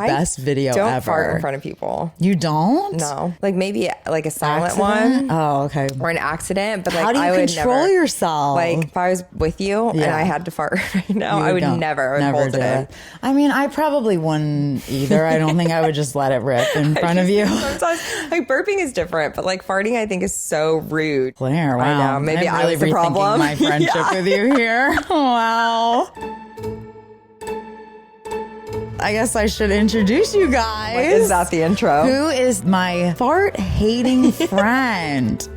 best video don't ever. fart in front of people. You don't? No. Like maybe like a silent Accident? one. Oh, okay. Or an accident. But like how do you I would control never, yourself? Like if I was with you and I had to fart right now, I would never. I would hold do it in. it. I mean, I probably wouldn't either. I don't think I would just let it rip in front of you. Sometimes like burping is different, but like farting I think is so rude. Claire, wow. I know. Maybe I'm I really was the problem. my friendship with you here. Wow. I guess I should introduce you guys. What is that, the intro? Who is my fart-hating friend?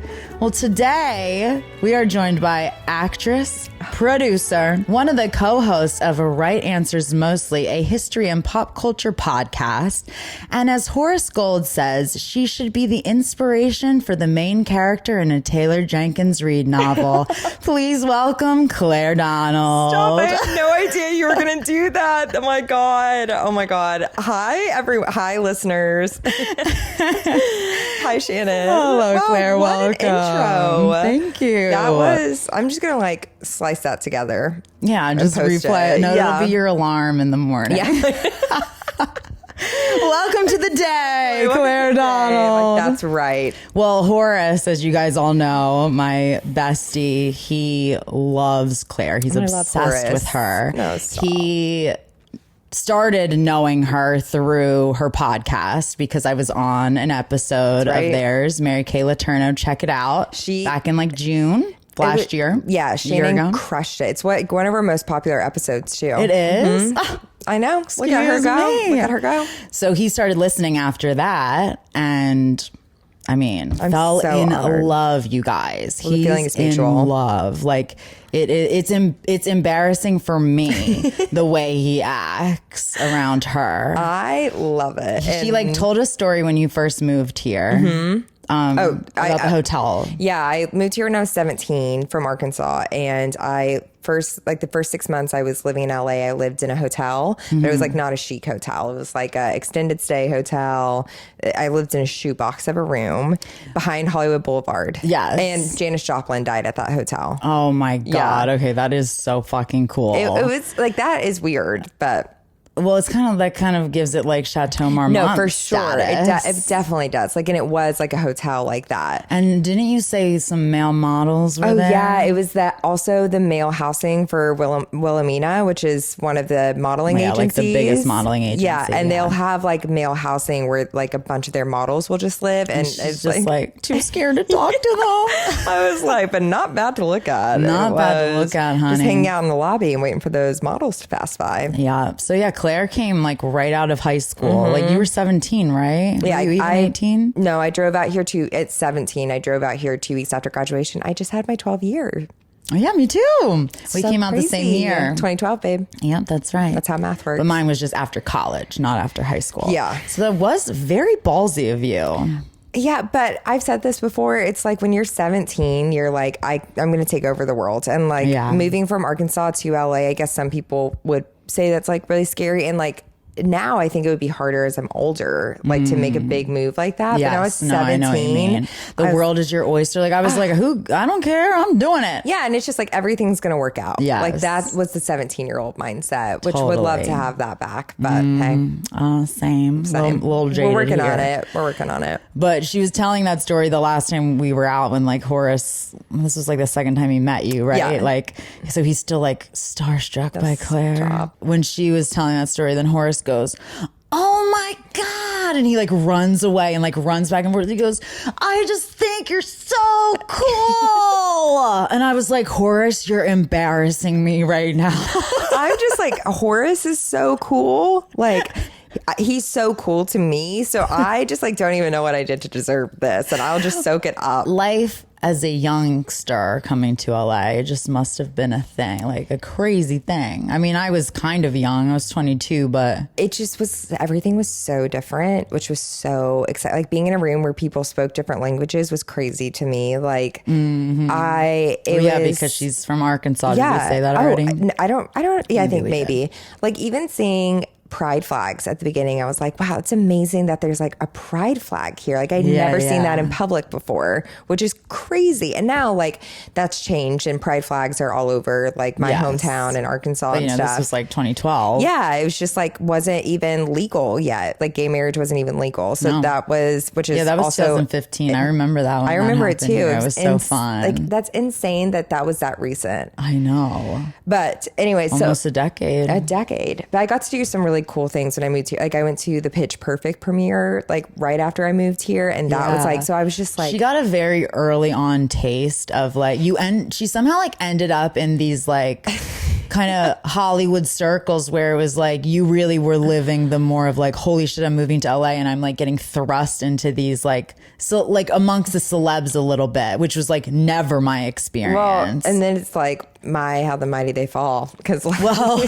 Well, today we are joined by actress, producer, one of the co-hosts of Right Answers Mostly, a history and pop culture podcast. And as Horace Gold says, she should be the inspiration for the main character in a Taylor Jenkins Reid novel. Please welcome Claire Donald. Stop, I had no idea you were going to do that. Oh my God. Oh my God. Hi, everyone. Hi, listeners. Hi, Shannon. Hello, Claire. What an Welcome. intro. Thank you. That was, I'm just going to like slice that together. Yeah, just post replay it. it. No, Yeah. it'll be your alarm in the morning. Yeah. Welcome to the day, Welcome Claire to the day. Donald. Like, that's right. Well, Horace, as you guys all know, my bestie, he loves Claire. He's obsessed Horace. with her. No, stop. He started knowing her through her podcast because I was on an episode That's right. of theirs, Mary Kay Letourneau. Check it out. Back in like June last year. Yeah, Shannon crushed it. It's one of our most popular episodes too. It is. I know. Look at her go. me. Look at her go. So he started listening after that, and I mean, fell so in honored. love, you guys. Well, the feeling He's is mutual. in love. Like it's embarrassing for me the way he acts around her. I love it. She like told a story when you first moved here. About the hotel. Yeah, I moved here when I was 17 from Arkansas, and the first 6 months I was living in LA, I lived in a hotel, but it was like not a chic hotel. It was like a extended stay hotel. I lived in a shoebox of a room behind Hollywood Boulevard. Yes. And Janis Joplin died at that hotel. Oh my God. Yeah. Okay, that is so fucking cool. It was like, that is weird, but... Well, it's kind of gives it like Chateau Marmont. No, for sure. Status. It definitely does. Like, and it was like a hotel like that. And didn't you say some male models were there? Yeah, it was that also the male housing for Wilhelmina, which is one of the modeling agencies. like the biggest modeling agency. Yeah, and they'll have like male housing where like a bunch of their models will just live, and it's just like too scared to talk to them. I was like, but not bad to look at. Not bad to look at, honey. Just hanging out in the lobby and waiting for those models to pass by. Yeah. So yeah, Claire came like right out of high school. Like you were 17, right? Yeah, were you even 18? No, I drove out here at 17. I drove out here 2 weeks after graduation. I just had my 12 year. Oh yeah, me too. We So came out the same crazy. year. 2012, babe. Yeah, that's right. That's how math works. But mine was just after college, not after high school. Yeah. So that was very ballsy of you. Yeah, but I've said this before. It's like when you're 17, you're like, I'm going to take over the world. And like moving from Arkansas to LA, I guess some people would say that's like really scary. And like now I think it would be harder as I'm older, like to make a big move like that. Yes. But I was 17. I know what you mean. The world is your oyster. Like I was like, I don't care. I'm doing it. Yeah, and it's just like everything's going to work out. Yes. Like that was the 17-year-old mindset, which would love to have that back. But hey. Same. Little jaded We're working here. on it. We're working on it. But she was telling that story the last time we were out when like Horace, this was like the second time he met you, right? Yeah. Like, so he's still like starstruck by Claire. Stop. When she was telling that story, then Horace goes, oh my God. And he like runs away and like runs back and forth. He goes, I just think you're so cool. And I was like, Horace, you're embarrassing me right now. I'm just like, Horace is so cool. Like, he's so cool to me. So I just like don't even know what I did to deserve this. And I'll just soak it up. Life as a youngster coming to LA, it just must have been a thing, like a crazy thing. I mean, I was kind of young. I was 22, but it just was, everything was so different, which was so exciting. Like being in a room where people spoke different languages was crazy to me. Like because she's from Arkansas. Did you say that already? I don't. Yeah, I think maybe. Like even seeing pride flags at the beginning. I was like, wow, it's amazing that there's like a pride flag here. Like I'd never seen that in public before, which is crazy. And now like that's changed and pride flags are all over like my hometown in Arkansas and stuff. This was like 2012. Yeah, it was just like wasn't even legal yet. Like gay marriage wasn't even legal. So that was, which is that was also 2015. I remember that one. I remember it too. It was so fun. Like that's insane that was that recent. I know. But anyway, almost a decade. But I got to do some really cool things when I moved here. Like I went to the Pitch Perfect premiere like right after I moved here, and that was like, so I was just like, she got a very early on taste of like she somehow like ended up in these like kind of Hollywood circles where it was like you really were living the more of like, holy shit, I'm moving to LA and I'm like getting thrust into these like, so like amongst the celebs a little bit, which was like never my experience. Well, and then it's like how the mighty they fall, because like, well,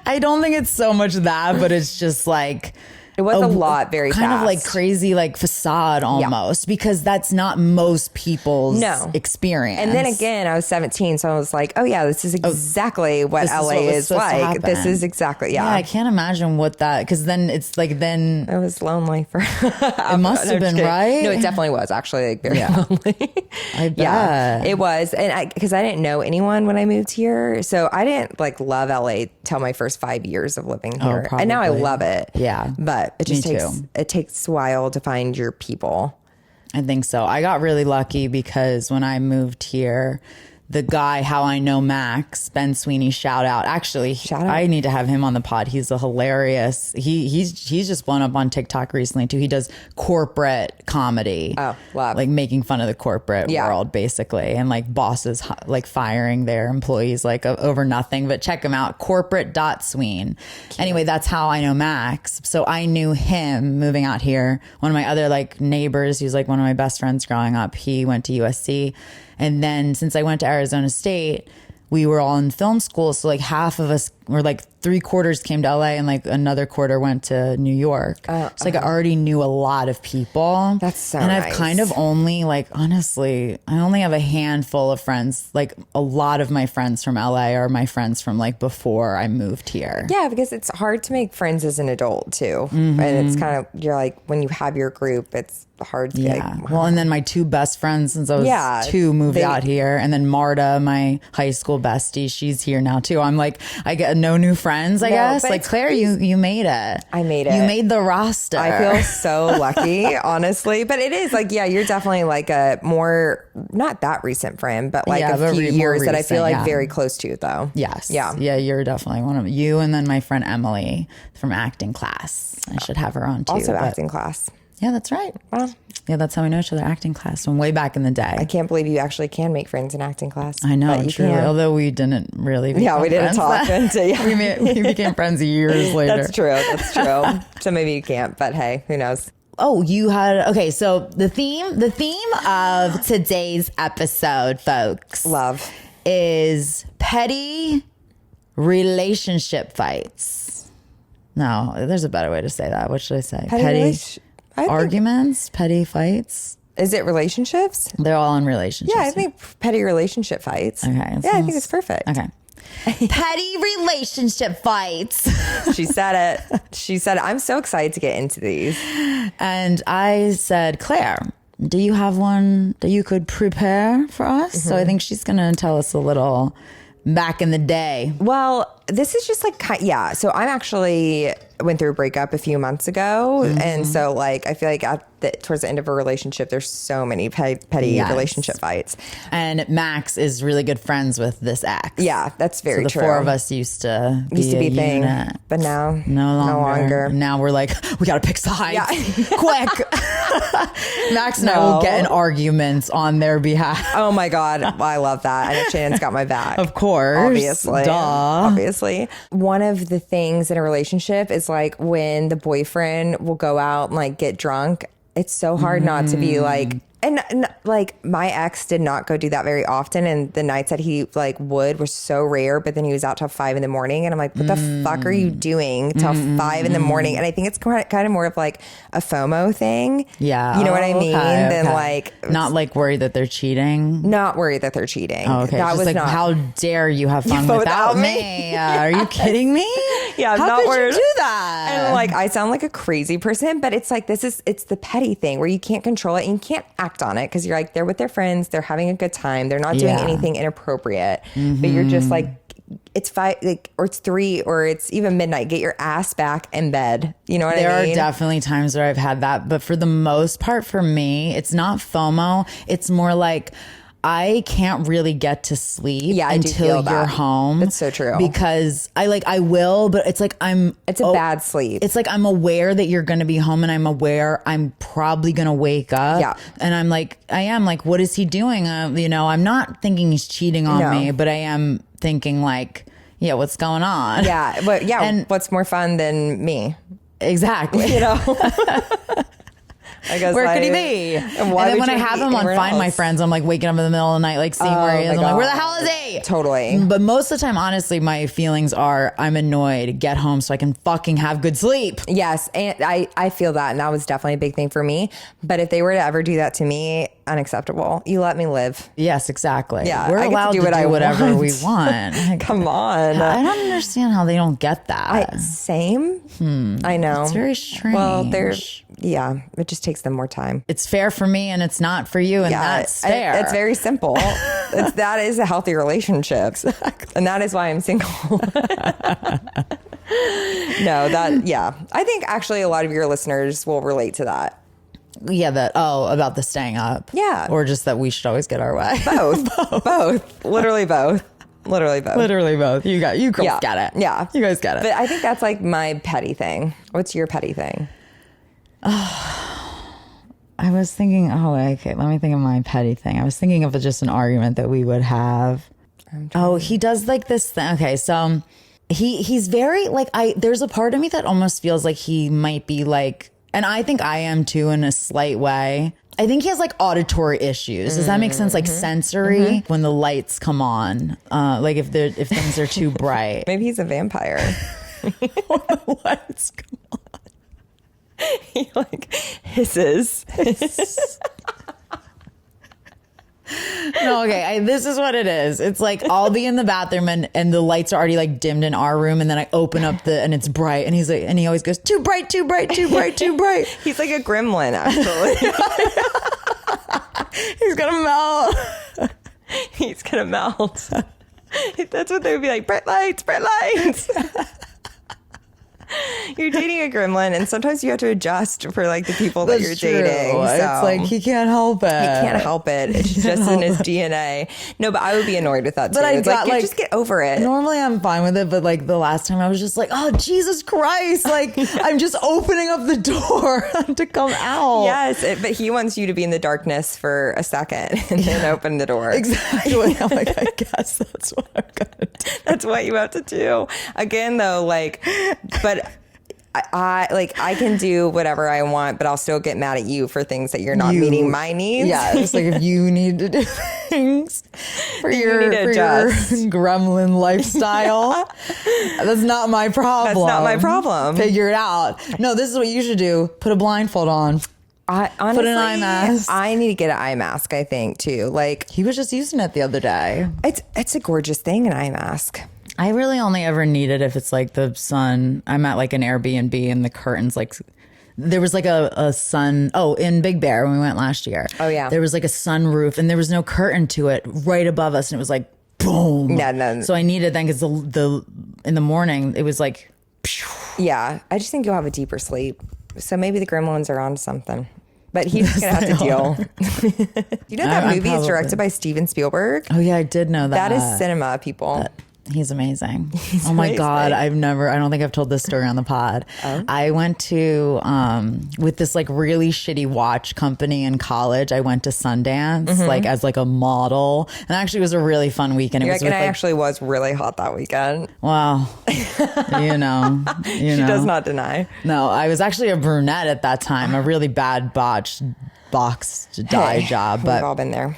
I don't think it's so much that, but it's just like it was a lot very kind fast. of like crazy like facade almost, because that's not most people's experience. And then again, I was 17, so I was like, oh yeah, this is exactly what LA is like. This is exactly I can't imagine what that, because then it's like then it was lonely for it must have been, right? No, it definitely was actually like very lonely. I bet. Yeah, it was. And because I didn't know anyone when I moved here, so I didn't like love LA till my first 5 years of living here. And now I love it. Yeah. But it just takes a while to find your people. I think so. I got really lucky because when I moved here, the guy, How I Know Max, Ben Sweeney, shout out. Actually, I need to have him on the pod. He's a hilarious. He's just blown up on TikTok recently too. He does corporate comedy. Oh, love. Like making fun of the corporate world basically, and like bosses like firing their employees like over nothing. But check him out, corporate.sween. Anyway, that's How I Know Max. So I knew him moving out here. One of my other like neighbors, he was like one of my best friends growing up. He went to USC. And then since I went to Arizona State, we were all in film school. So like half of us, or like 3/4 came to LA and like another quarter went to New York. So like I already knew a lot of people. That's so And nice. I've kind of only like, honestly, I only have a handful of friends. Like a lot of my friends from LA are my friends from like before I moved here. Yeah, because it's hard to make friends as an adult too. And it's kind of, you're like, when you have your group, it's hard to get. Well, and then my two best friends since I was 2 moved out here. And then Marta, my high school bestie, she's here now too. I'm like, I get no new friends, I guess. Like Claire, you made it. I made it. You made the roster. I feel so lucky, honestly. But it is like, you're definitely like a more, not that recent friend, but like a few years that I feel like very close to though. Yes. Yeah, you're definitely one of you. And then my friend Emily from acting class. I should have her on too. Also acting class. Yeah, that's right. Wow. Yeah, that's how we know each other, acting class from way back in the day. I can't believe you actually can make friends in acting class. I know, truly. Although we didn't really become we didn't talk until we became friends years later. That's true. So maybe you can't, but hey, who knows? Oh, you had, okay, so the theme of today's episode, folks. Love. Is petty relationship fights. No, there's a better way to say that. What should I say? Petty arguments, petty fights. Is it relationships? They're all in relationships. Yeah, I think petty relationship fights. Okay. I think it's perfect. Okay. Petty relationship fights. She said it. I'm so excited to get into these. And I said, Claire, do you have one that you could prepare for us? So I think she's going to tell us a little back in the day. Well, this is just like, so I'm actually went through a breakup a few months ago. And so like, I feel like towards the end of a relationship, there's so many petty relationship fights. And Max is really good friends with this ex. Yeah, that's very true. The 4 of us used to be a thing, unit. but now no longer. Now we're like, we got to pick sides quick. Max and I will get in arguments on their behalf. Oh my God. I love that. I know Shannon's got my back. Of course. Obviously. Duh. Obviously. One of the things in a relationship is like when the boyfriend will go out and like get drunk. It's so hard not to be like, like my ex did not go do that very often, and the nights that he like would were so rare. But then he was out till 5 a.m, and I'm like, what the fuck are you doing till 5 a.m? And I think it's kind of more of like a FOMO thing. Yeah, you know what I mean? Than like not like worried that they're cheating. Not worried that they're cheating. Oh, okay, that was like, not. How dare you have fun without me? Are you kidding me? Yeah, I'm how not could worried. You do that? And like, I sound like a crazy person, but it's like it's the petty thing where you can't control it and you can't act on it because you're like, they're with their friends, they're having a good time, they're not doing anything inappropriate, but you're just like, it's 5, like, or it's 3, or it's even midnight. Get your ass back in bed. You know what I mean? There are definitely times where I've had that, but for the most part, for me, it's not FOMO. It's more like, I can't really get to sleep until you're home. That's so true. Because I will, but it's like it's a bad sleep. It's like I'm aware that you're going to be home, and I'm aware I'm probably going to wake up. Yeah. And I'm like, what is he doing? I'm not thinking he's cheating on me, but I am thinking like, yeah, what's going on? Yeah. But yeah. And what's more fun than me? Exactly. You know? I guess where could he be? And then when I have him on Find My Friends, I'm like waking up in the middle of the night, like seeing where he is. I'm like, where the hell is he? Totally. But most of the time, honestly, my feelings are I'm annoyed. Get home so I can fucking have good sleep. Yes, and I feel that, and that was definitely a big thing for me. But if they were to ever do that to me, unacceptable. You let me live. Yes, exactly. Yeah, we're allowed to do whatever we want. Come on. I don't understand how they don't get that. Same. I know. It's very strange. Well, it just takes them more time. It's fair for me and it's not for you, and that's fair. It's very simple. That is a healthy relationship. Exactly. And that is why I'm single. I think actually a lot of your listeners will relate to that. Yeah, about the staying up. Yeah. Or just that we should always get our way. Both. Literally both. You girls get it. Yeah. You guys get it. But I think that's like my petty thing. What's your petty thing? I was thinking, okay, let me think of my petty thing. I was thinking of just an argument that we would have. He does like this thing. Okay, so he's very like, there's a part of me that almost feels like he might be like, and I think I am too in a slight way. I think he has like auditory issues. Does that make sense? Like sensory when the lights come on, like if things are too bright. Maybe he's a vampire. When the lights come on. He like hisses. No, okay. This is what it is. It's like I'll be in the bathroom and the lights are already like dimmed in our room, and then I open up and it's bright, and he's like, and he always goes, too bright, too bright, too bright, too bright. He's like a gremlin, actually. He's gonna melt. He's gonna melt. That's what they would be like. Bright lights, bright lights. You're dating a gremlin, and sometimes you have to adjust for like the people that you're dating. So. It's like he can't help it. He can't help it. It's just in his DNA. No, but I would be annoyed with that too. But it's like, just get over it. Normally I'm fine with it, but like the last time I was just like, oh Jesus Christ! Like I'm just opening up the door to come out. Yes, but he wants you to be in the darkness for a second and then open the door. Exactly. I'm like, I guess that's what I'm gonna do. That's what you have to do. Again, though, like, but. I can do whatever I want, but I'll still get mad at you for things that you're not meeting my needs. Yeah, it's like if you need to do things for your gremlin lifestyle, that's not my problem. That's not my problem. Figure it out. No, this is what you should do. Put a blindfold on. Honestly, put an eye mask. I need to get an eye mask, I think, too. Like he was just using it the other day. It's a gorgeous thing, an eye mask. I really only ever need it if it's like the sun. I'm at like an Airbnb and the curtains like there was like a sun. Oh, in Big Bear when we went last year. Oh yeah, there was like a sunroof and there was no curtain to it right above us, and it was like boom. No. So I needed then because the in the morning it was like. Yeah, I just think you'll have a deeper sleep. So maybe the gremlins are on something. But he's just going to have to deal. You know that movie is directed by Steven Spielberg? Oh, yeah, I did know that. That is cinema, people. He's amazing. Oh my God. I don't think I've told this story on the pod. Oh? I went to, with this like really shitty watch company in college, I went to Sundance like as like a model. And actually it was a really fun weekend. I actually was really hot that weekend. Well, you know. She does not deny. No, I was actually a brunette at that time, a really bad botch box to dye job. But we've all been there.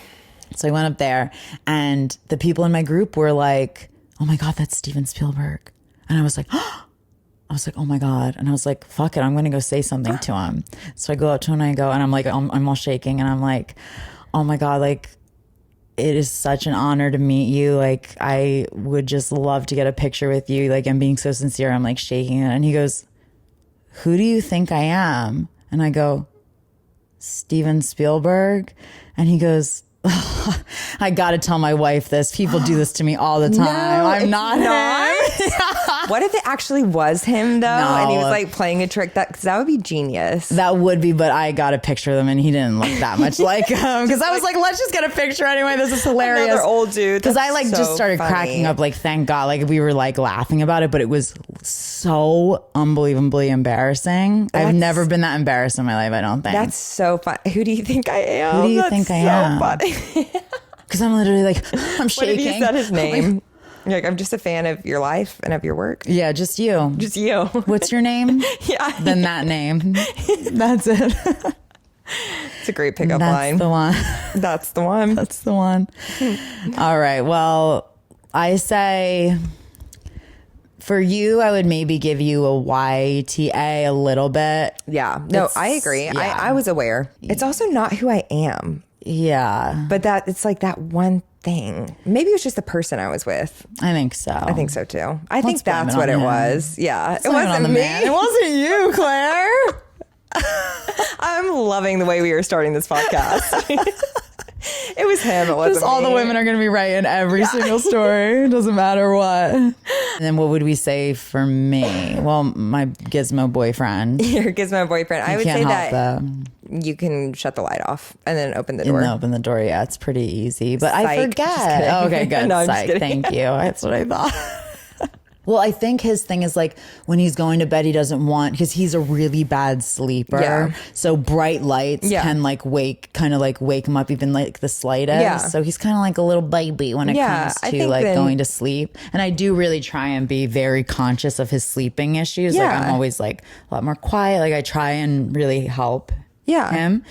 so I went up there and the people in my group were like, oh my God, that's Steven Spielberg. And I was like, oh my God. And I was like, fuck it, I'm going to go say something to him. So I go up to him and I go, and I'm like, I'm all shaking. And I'm like, oh my God, like, it is such an honor to meet you. Like, I would just love to get a picture with you. Like, I'm being so sincere. I'm like shaking it. And he goes, who do you think I am? And I go, Steven Spielberg. And he goes, I got to tell my wife this. People do this to me all the time. No, I'm not him. What if it actually was him though? No. And he was like playing a trick? Because that would be genius. That would be, but I got a picture of him and he didn't look that much like him. Because I was like, let's just get a picture anyway. This is hilarious. Another old dude. Because I like so just started funny. cracking up. Like, thank God. Like, we were like laughing about it, but it was so unbelievably embarrassing. I've never been that embarrassed in my life, I don't think. That's so fun. Who do you think I am? Who do you think I am? Funny. Because I'm literally like, I'm shaking. What if you said his name? You're like, I'm just a fan of your life and of your work. Yeah, just you. Just you. What's your name? Yeah. Then that name. That's it. It's a great pickup line. That's the one. That's the one. That's the one. All right. Well, I say for you, I would maybe give you a YTA a little bit. Yeah. No, I agree. Yeah. I was aware. It's also not who I am. Yeah. But that it's like that one thing. Maybe it was just the person I was with. I think so. I think so too. I think blame that's it what on it him. was. Yeah. It Blame it on wasn't the me. man. It wasn't you, Claire. I'm loving the way we are starting this podcast. It was him. It wasn't Just all me. the women are going to be writing every single story. It doesn't matter what. And then what would we say for me? Well, my gizmo boyfriend. Your gizmo boyfriend. I would say Can't help that you can shut the light off and then open the door. And open the door. Yeah, it's pretty easy. But I Psych. Just forget. kidding. Oh, okay, good. No, I'm just Psych. kidding. Thank you. That's what I thought. Well, I think his thing is like when he's going to bed, he doesn't want, because he's a really bad sleeper. Yeah. So bright lights can like wake him up even like the slightest. Yeah. So he's kind of like a little baby when it comes I to think like then- going to sleep. And I do really try and be very conscious of his sleeping issues. Like Yeah. I'm always like a lot more quiet. Like I try and really help him.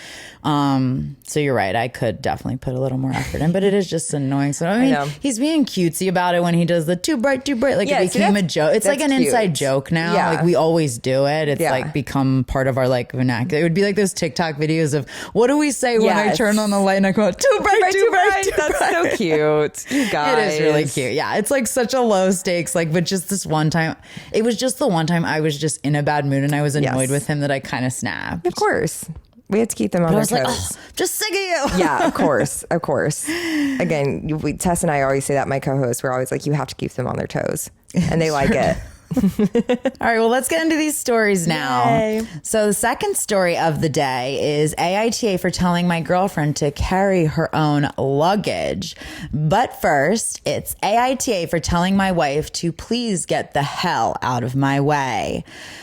So you're right. I could definitely put a little more effort in, but it is just annoying. So I mean, know. he's being cutesy about it when he does the too bright, too bright. Like Yeah, it see, became a that's- joke. It's like that's an inside cute. joke now. Yeah. Like we always do it. It's Yeah. like become part of our like vernacular. It would be like those TikTok videos of what do we say when I Yes. turn on the light and I go too bright, too bright, too That's bright. so cute. You guys. It is really cute. Yeah. It's like such a low stakes, like, but just this one time, it was just the one time I was just in a bad mood and I was annoyed Yes. with him that I kind of snapped. Of course. We had to keep them on I their was like, toes. oh, just sick of you. Yeah, of course. Of course. Again, Tess and I always say that, my co-hosts, we're always like, you have to keep them on their toes. And they like it. All right, well, let's get into these stories now. Yay. So the second story of the day is AITA for telling my girlfriend to carry her own luggage. But first, it's AITA for telling my wife to please get the hell out of my way.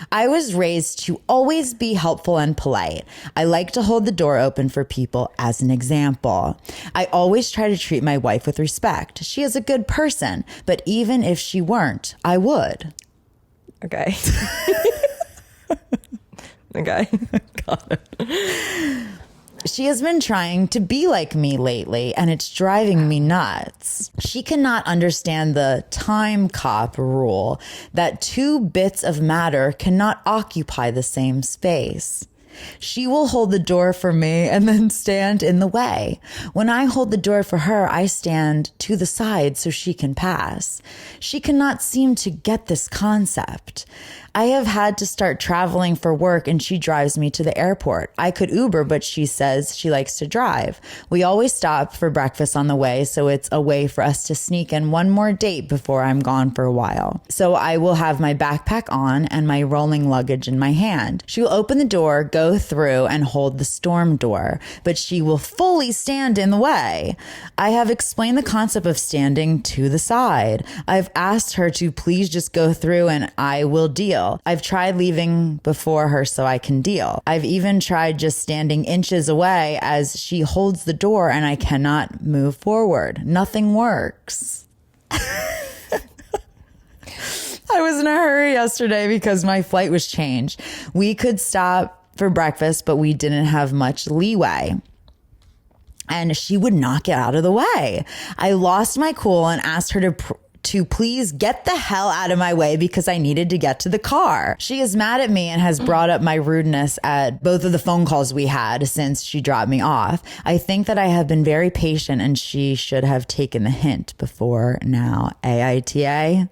I was raised to always be helpful and polite. I like to hold the door open for people as an example. I always try to treat my wife with respect. She is a good person, but even if she weren't, I would. Okay. Okay. Got it. She has been trying to be like me lately, and it's driving me nuts. She cannot understand the time cop rule that two bits of matter cannot occupy the same space. She will hold the door for me and then stand in the way. When I hold the door for her, I stand to the side so she can pass. She cannot seem to get this concept. I have had to start traveling for work and she drives me to the airport. I could Uber, but she says she likes to drive. We always stop for breakfast on the way, so it's a way for us to sneak in one more date before I'm gone for a while. So I will have my backpack on and my rolling luggage in my hand. She will open the door, go through, and hold the storm door, but she will fully stand in the way. I have explained the concept of standing to the side. I've asked her to please just go through and I will deal. I've tried leaving before her so I can deal. I've even tried just standing inches away as she holds the door and I cannot move forward. Nothing works. I was in a hurry yesterday because my flight was changed. We could stop for breakfast, but we didn't have much leeway. And she would not get out of the way. I lost my cool and asked her to please get the hell out of my way because I needed to get to the car. She is mad at me and has brought up my rudeness at both of the phone calls we had since she dropped me off. I think that I have been very patient and she should have taken the hint before now. AITA?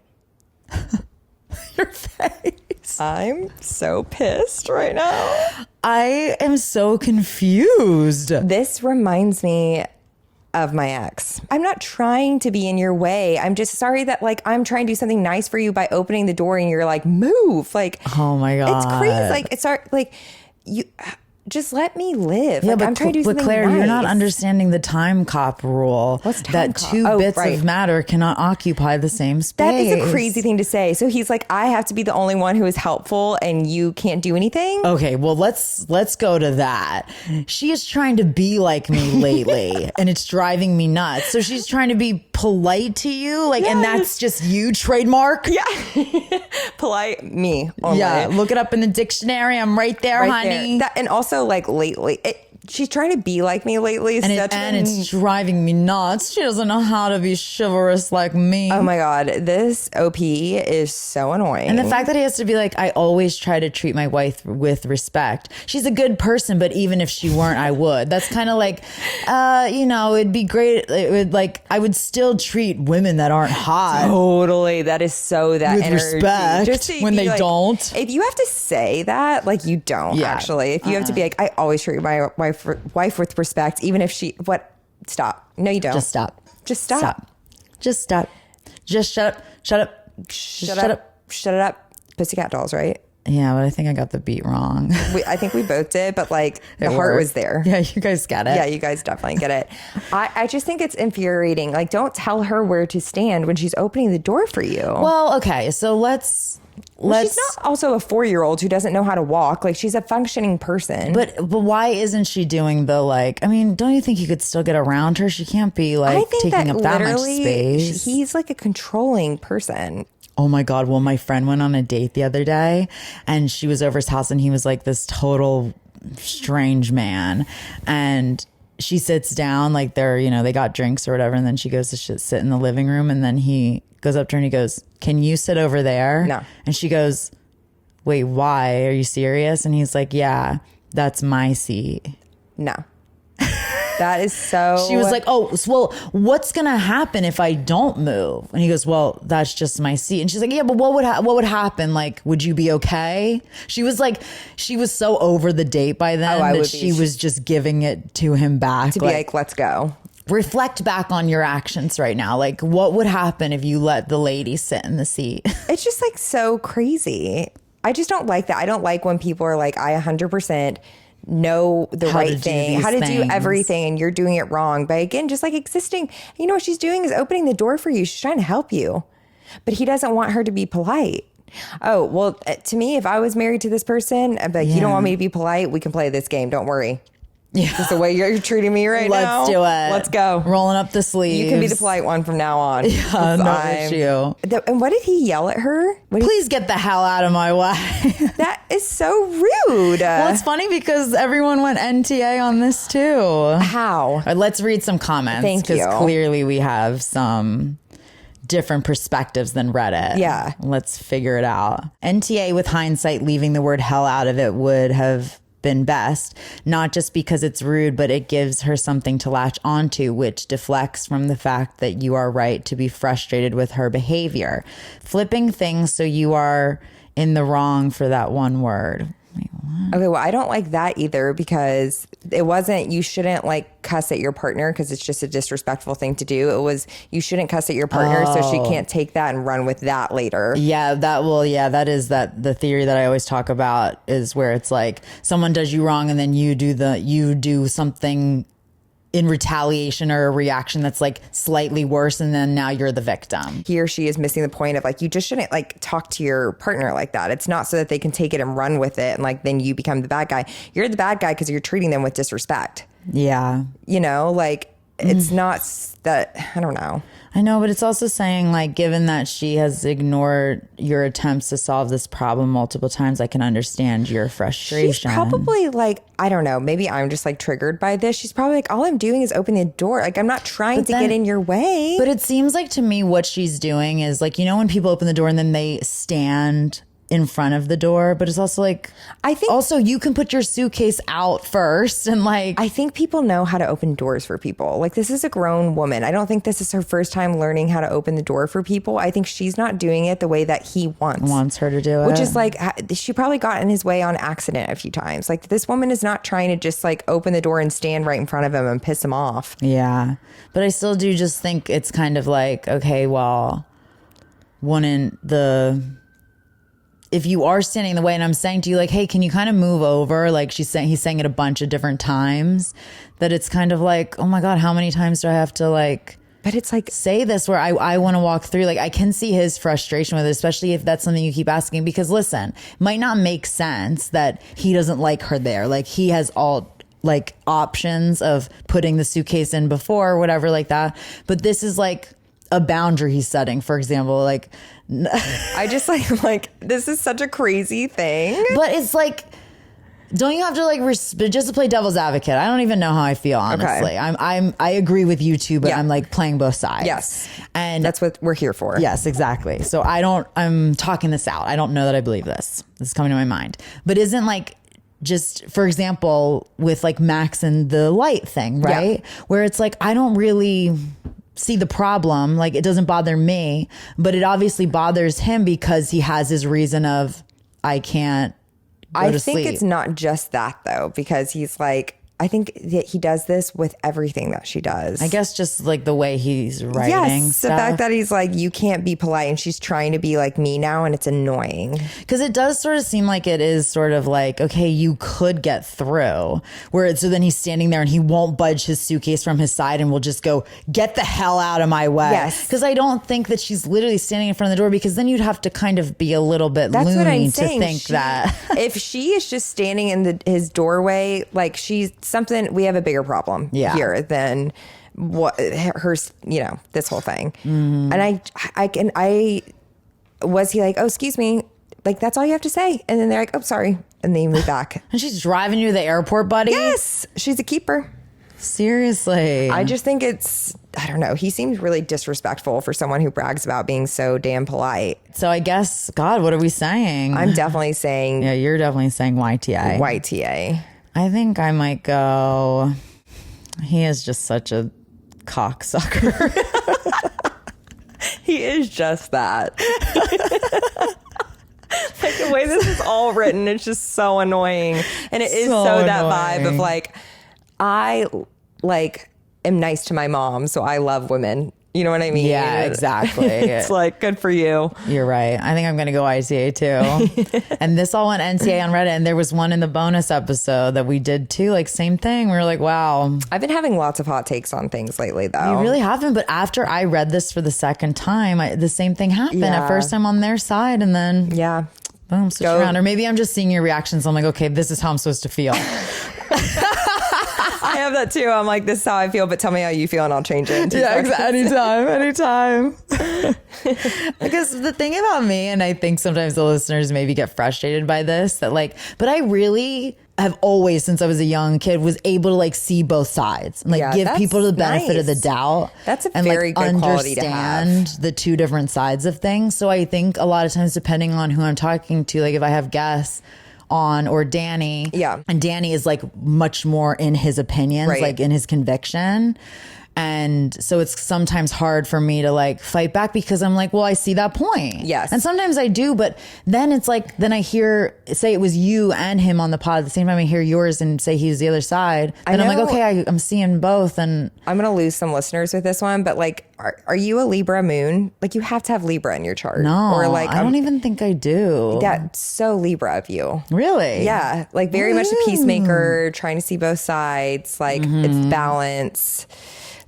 Your face. I'm so pissed right now. I am so confused. This reminds me of my ex. I'm not trying to be in your way. I'm just sorry that like I'm trying to do something nice for you by opening the door and you're like, move. Like, oh my God. It's crazy. Like, it's like you just let me live. Yeah, like, but, I'm trying to do but something Claire, nice. you're not understanding the time cop rule. What's time that cop? two bits right. of matter cannot occupy the same space. That is a crazy thing to say. So he's like, I have to be the only one who is helpful and you can't do anything? Okay, well, let's go to that. She is trying to be like me lately and it's driving me nuts. So she's trying to be polite to you, like, and that's just you, trademark? Yeah. Polite me. Only. Yeah, look it up in the dictionary. I'm right there, honey. There. And also like lately, she's trying to be like me lately. And it's driving me nuts. She doesn't know how to be chivalrous like me. Oh my God. This OP is so annoying. And the fact that he has to be like, I always try to treat my wife with respect. She's a good person, but even if she weren't, I would. That's kind of like, it'd be great. It would like, I would still treat women that aren't hot. Totally. That is so that with energy. respect Just when they like, don't. If you have to say that, like you don't actually. If you have to be like, I always treat my wife with respect, even if stop. No, you don't. Just stop. Just stop. Just stop. Just shut up. Shut up. Shut up. Shut it up. Pussycat Dolls, right? Yeah, but I think I got the beat wrong. I think we both did, but like the heart was there. Yeah, you guys get it. Yeah, you guys definitely get it. I just think it's infuriating. Like, don't tell her where to stand when she's opening the door for you. Well, okay, so let's. She's not also a 4-year-old who doesn't know how to walk. Like, she's a functioning person. But why isn't she doing the like? I mean, don't you think you could still get around her? She can't be like taking up that much space. He's like a controlling person. Oh my God. Well, my friend went on a date the other day and she was over his house and he was like this total strange man. And she sits down like they got drinks or whatever. And then she goes to sit in the living room. And then he goes up to her and he goes, can you sit over there? No. And she goes, wait, why? Are you serious? And he's like, yeah, that's my seat. No. That is so... She was like, oh, well, what's going to happen if I don't move? And he goes, well, that's just my seat. And she's like, yeah, but what would happen? Like, would you be okay? She was like, she was so over the date by then that she was just giving it to him back. To be like, let's go. Reflect back on your actions right now. Like, what would happen if you let the lady sit in the seat? It's just like so crazy. I just don't like that. I don't like when people are like, I 100% know the right thing, how to do everything, and you're doing it wrong. But again, just like existing, you know what she's doing is opening the door for you. She's trying to help you, but he doesn't want her to be polite. Oh, well, to me, if I was married to this person, I'd be like, you don't want me to be polite? We can play this game. Don't worry. Yeah. Just the way you're treating me right now. Let's do it. Let's go. Rolling up the sleeves. You can be the polite one from now on. Yeah, no issue. And what did he yell at her? Please get the hell out of my way. That is so rude. Well, it's funny because everyone went NTA on this too. How? Let's read some comments. Thank you. Because clearly we have some different perspectives than Reddit. Yeah. Let's figure it out. NTA with hindsight, leaving the word hell out of it would have been best, not just because it's rude, but it gives her something to latch onto, which deflects from the fact that you are right to be frustrated with her behavior. Flipping things so you are in the wrong for that one word. Wait, what? Okay, well, I don't like that either because it wasn't, you shouldn't like cuss at your partner because it's just a disrespectful thing to do. It was, you shouldn't cuss at your partner so she can't take that and run with that later. Yeah, that is the theory that I always talk about is where it's like someone does you wrong and then you do something in retaliation or a reaction that's like slightly worse, and then now you're the victim. He or she is missing the point of like, you just shouldn't like talk to your partner like that. It's not so that they can take it and run with it and like then you become the bad guy. You're the bad guy because you're treating them with disrespect. Yeah. You know, like it's not that, I don't know. I know, but it's also saying, like, given that she has ignored your attempts to solve this problem multiple times, I can understand your frustration. She's probably like, I don't know, maybe I'm just like triggered by this. She's probably like, all I'm doing is opening the door. Like, I'm not trying to get in your way. But it seems like to me what she's doing is like, you know, when people open the door and then they stand in front of the door, but it's also like, I think also you can put your suitcase out first, and like, I think people know how to open doors for people. Like, this is a grown woman. I don't think this is her first time learning how to open the door for people. I think she's not doing it the way that he wants her to do it, which is like, she probably got in his way on accident a few times. Like, this woman is not trying to just like open the door and stand right in front of him and piss him off. Yeah, but I still do just think it's kind of like, okay, well, if you are standing in the way and I'm saying to you, like, hey, can you kind of move over? Like he's saying it a bunch of different times, that it's kind of like, oh my God, how many times do I have to like, but it's like, say this where I want to walk through? Like, I can see his frustration with it, especially if that's something you keep asking, because listen, it might not make sense that he doesn't like her there. Like, he has all like options of putting the suitcase in before or whatever like that. But this is like a boundary he's setting, for example, like, I just like this is such a crazy thing. But it's like, don't you have to like just to play devil's advocate? I don't even know how I feel, honestly. Okay. I agree with you too, but I'm like playing both sides. Yes, and that's what we're here for. Yes, exactly. So I'm talking this out. I don't know that I believe this. This is coming to my mind, but isn't like, just for example with like Max and the light thing, right? Yeah. Where it's like, I don't really see the problem. Like, it doesn't bother me, but it obviously bothers him because he has his reason of, I can't go to sleep. I think it's not just that though, because he's like, I think that he does this with everything that she does. I guess just like the way he's writing. Yes, stuff. The fact that he's like, you can't be polite, and she's trying to be like me now, and it's annoying. Because it does sort of seem like it is sort of like, okay, you could get through. So then he's standing there and he won't budge his suitcase from his side and will just go, get the hell out of my way. Yes. Because I don't think that she's literally standing in front of the door, because then you'd have to kind of be a little bit loony to think that. If she is just standing in his doorway, like she's something, we have a bigger problem here than what her, you know, this whole thing. Mm-hmm. And I was he like, oh, excuse me, like that's all you have to say, and then they're like, oh, sorry, and they move back. And she's driving you to the airport, buddy. Yes, she's a keeper. Seriously. I just think I don't know, he seems really disrespectful for someone who brags about being so damn polite. So I guess, God, what are we saying? I'm definitely saying, yeah, you're definitely saying YTA. YTA. I think I might go, he is just such a cocksucker. He is just that. Like, the way this is all written, it's just so annoying. And it is so that vibe of like, I like am nice to my mom, so I love women. You know what I mean? Yeah, exactly. It's like, good for you. You're right. I think I'm going to go ITA too. And this all went NCA on Reddit. And there was one in the bonus episode that we did too. Like, same thing. We were like, wow. I've been having lots of hot takes on things lately, though. You really haven't. But after I read this for the second time, the same thing happened. At first I'm on their side, and then boom, switch around. Or maybe I'm just seeing your reactions. I'm like, okay, this is how I'm supposed to feel. I have that too. I'm like, this is how I feel, but tell me how you feel and I'll change it. Yeah, exactly. Anytime. Because the thing about me, and I think sometimes the listeners maybe get frustrated by this, that like, but I really have always, since I was a young kid, was able to like see both sides and like give people the benefit of the doubt. That's a very good quality to have. Understand the two different sides of things. So I think a lot of times, depending on who I'm talking to, like if I have guests on or Danny, and Danny is like much more in his opinions, like in his conviction, and so it's sometimes hard for me to like fight back, because I'm like, well, I see that point, and sometimes I do, but then it's like, then I hear, say it was you and him on the pod at the same time, I hear yours and say he's the other side, and I'm like, okay, I'm seeing both. And I'm gonna lose some listeners with this one, but like, are you a Libra moon? Like, you have to have Libra in your chart. No, or like, I don't even think I do. That's so Libra of you. Really? Yeah, like very much a peacemaker, trying to see both sides. Like, it's balance,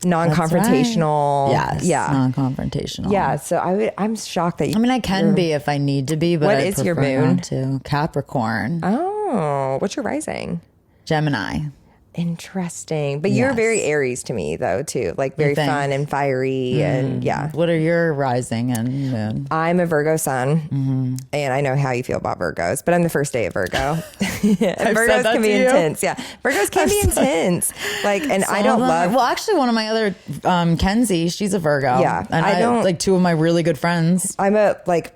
non-confrontational. Right. Yes, non-confrontational. Yeah, so I'm shocked that you. I mean, I can be if I need to be, but what is your moon? Not to. Capricorn. Oh, what's your rising? Gemini. Interesting. But you're very Aries to me, though, too. Like very fun and fiery. And yeah. What are your rising and moon? I'm a Virgo sun. And I know how you feel about Virgos, but I'm the first day of Virgo. And Virgos can be intense. Yeah. Virgos can be intense. Like, and I don't love. Well, actually, one of my other, Kenzie, she's a Virgo. Yeah. And I don't like two of my really good friends. I'm a, like,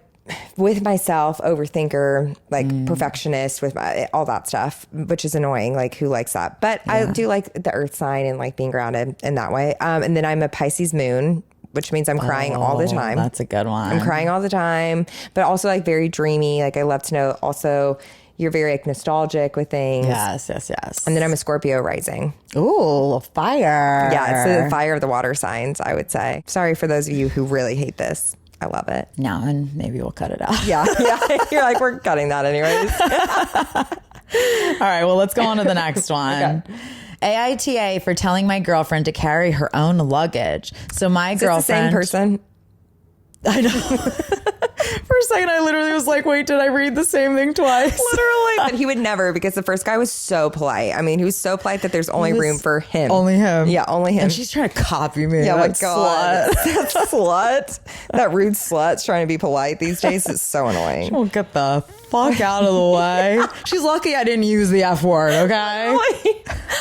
with myself, overthinker, like perfectionist with all that stuff, which is annoying. Like, who likes that? But I do like the earth sign and like being grounded in that way. And then I'm a Pisces moon, which means I'm crying all the time. That's a good one. I'm crying all the time, but also like very dreamy. Like, I love to know also you're very like nostalgic with things. Yes. And then I'm a Scorpio rising. Ooh, fire. Yeah, it's the fire of the water signs, I would say. Sorry for those of you who really hate this. I love it. No, and maybe we'll cut it out. Yeah. You're like, we're cutting that anyways. All right, well, let's go on to the next one. Okay. AITA for telling my girlfriend to carry her own luggage. So my girlfriend... It's the same person. I know. For a second, I literally was like, wait, did I read the same thing twice? Literally. But he would never, because the first guy was so polite. I mean, he was so polite that there's only room for him. Only him. Yeah, only him. And she's trying to copy me. Yeah, that my God. That slut. That rude slut's trying to be polite these days is so annoying. She'll get the fuck out of the way. She's lucky I didn't use the F word, okay?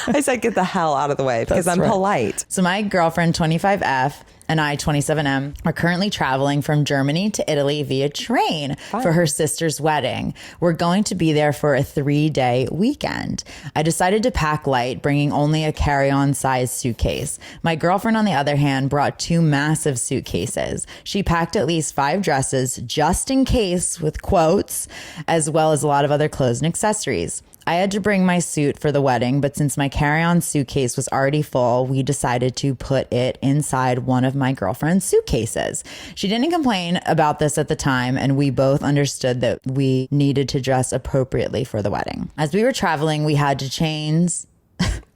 I said get the hell out of the way because I'm polite. So my girlfriend, 25F, and I, 27M, are currently traveling from Germany to Italy via train for her sister's wedding. We're going to be there for a 3-day weekend. I decided to pack light, bringing only a carry-on size suitcase. My girlfriend, on the other hand, brought 2 massive suitcases. She packed at least 5 dresses just in case, with quotes, as well as a lot of other clothes and accessories. I had to bring my suit for the wedding, but since my carry-on suitcase was already full, we decided to put it inside one of my girlfriend's suitcases. She didn't complain about this at the time, and we both understood that we needed to dress appropriately for the wedding. As we were traveling, we had to change.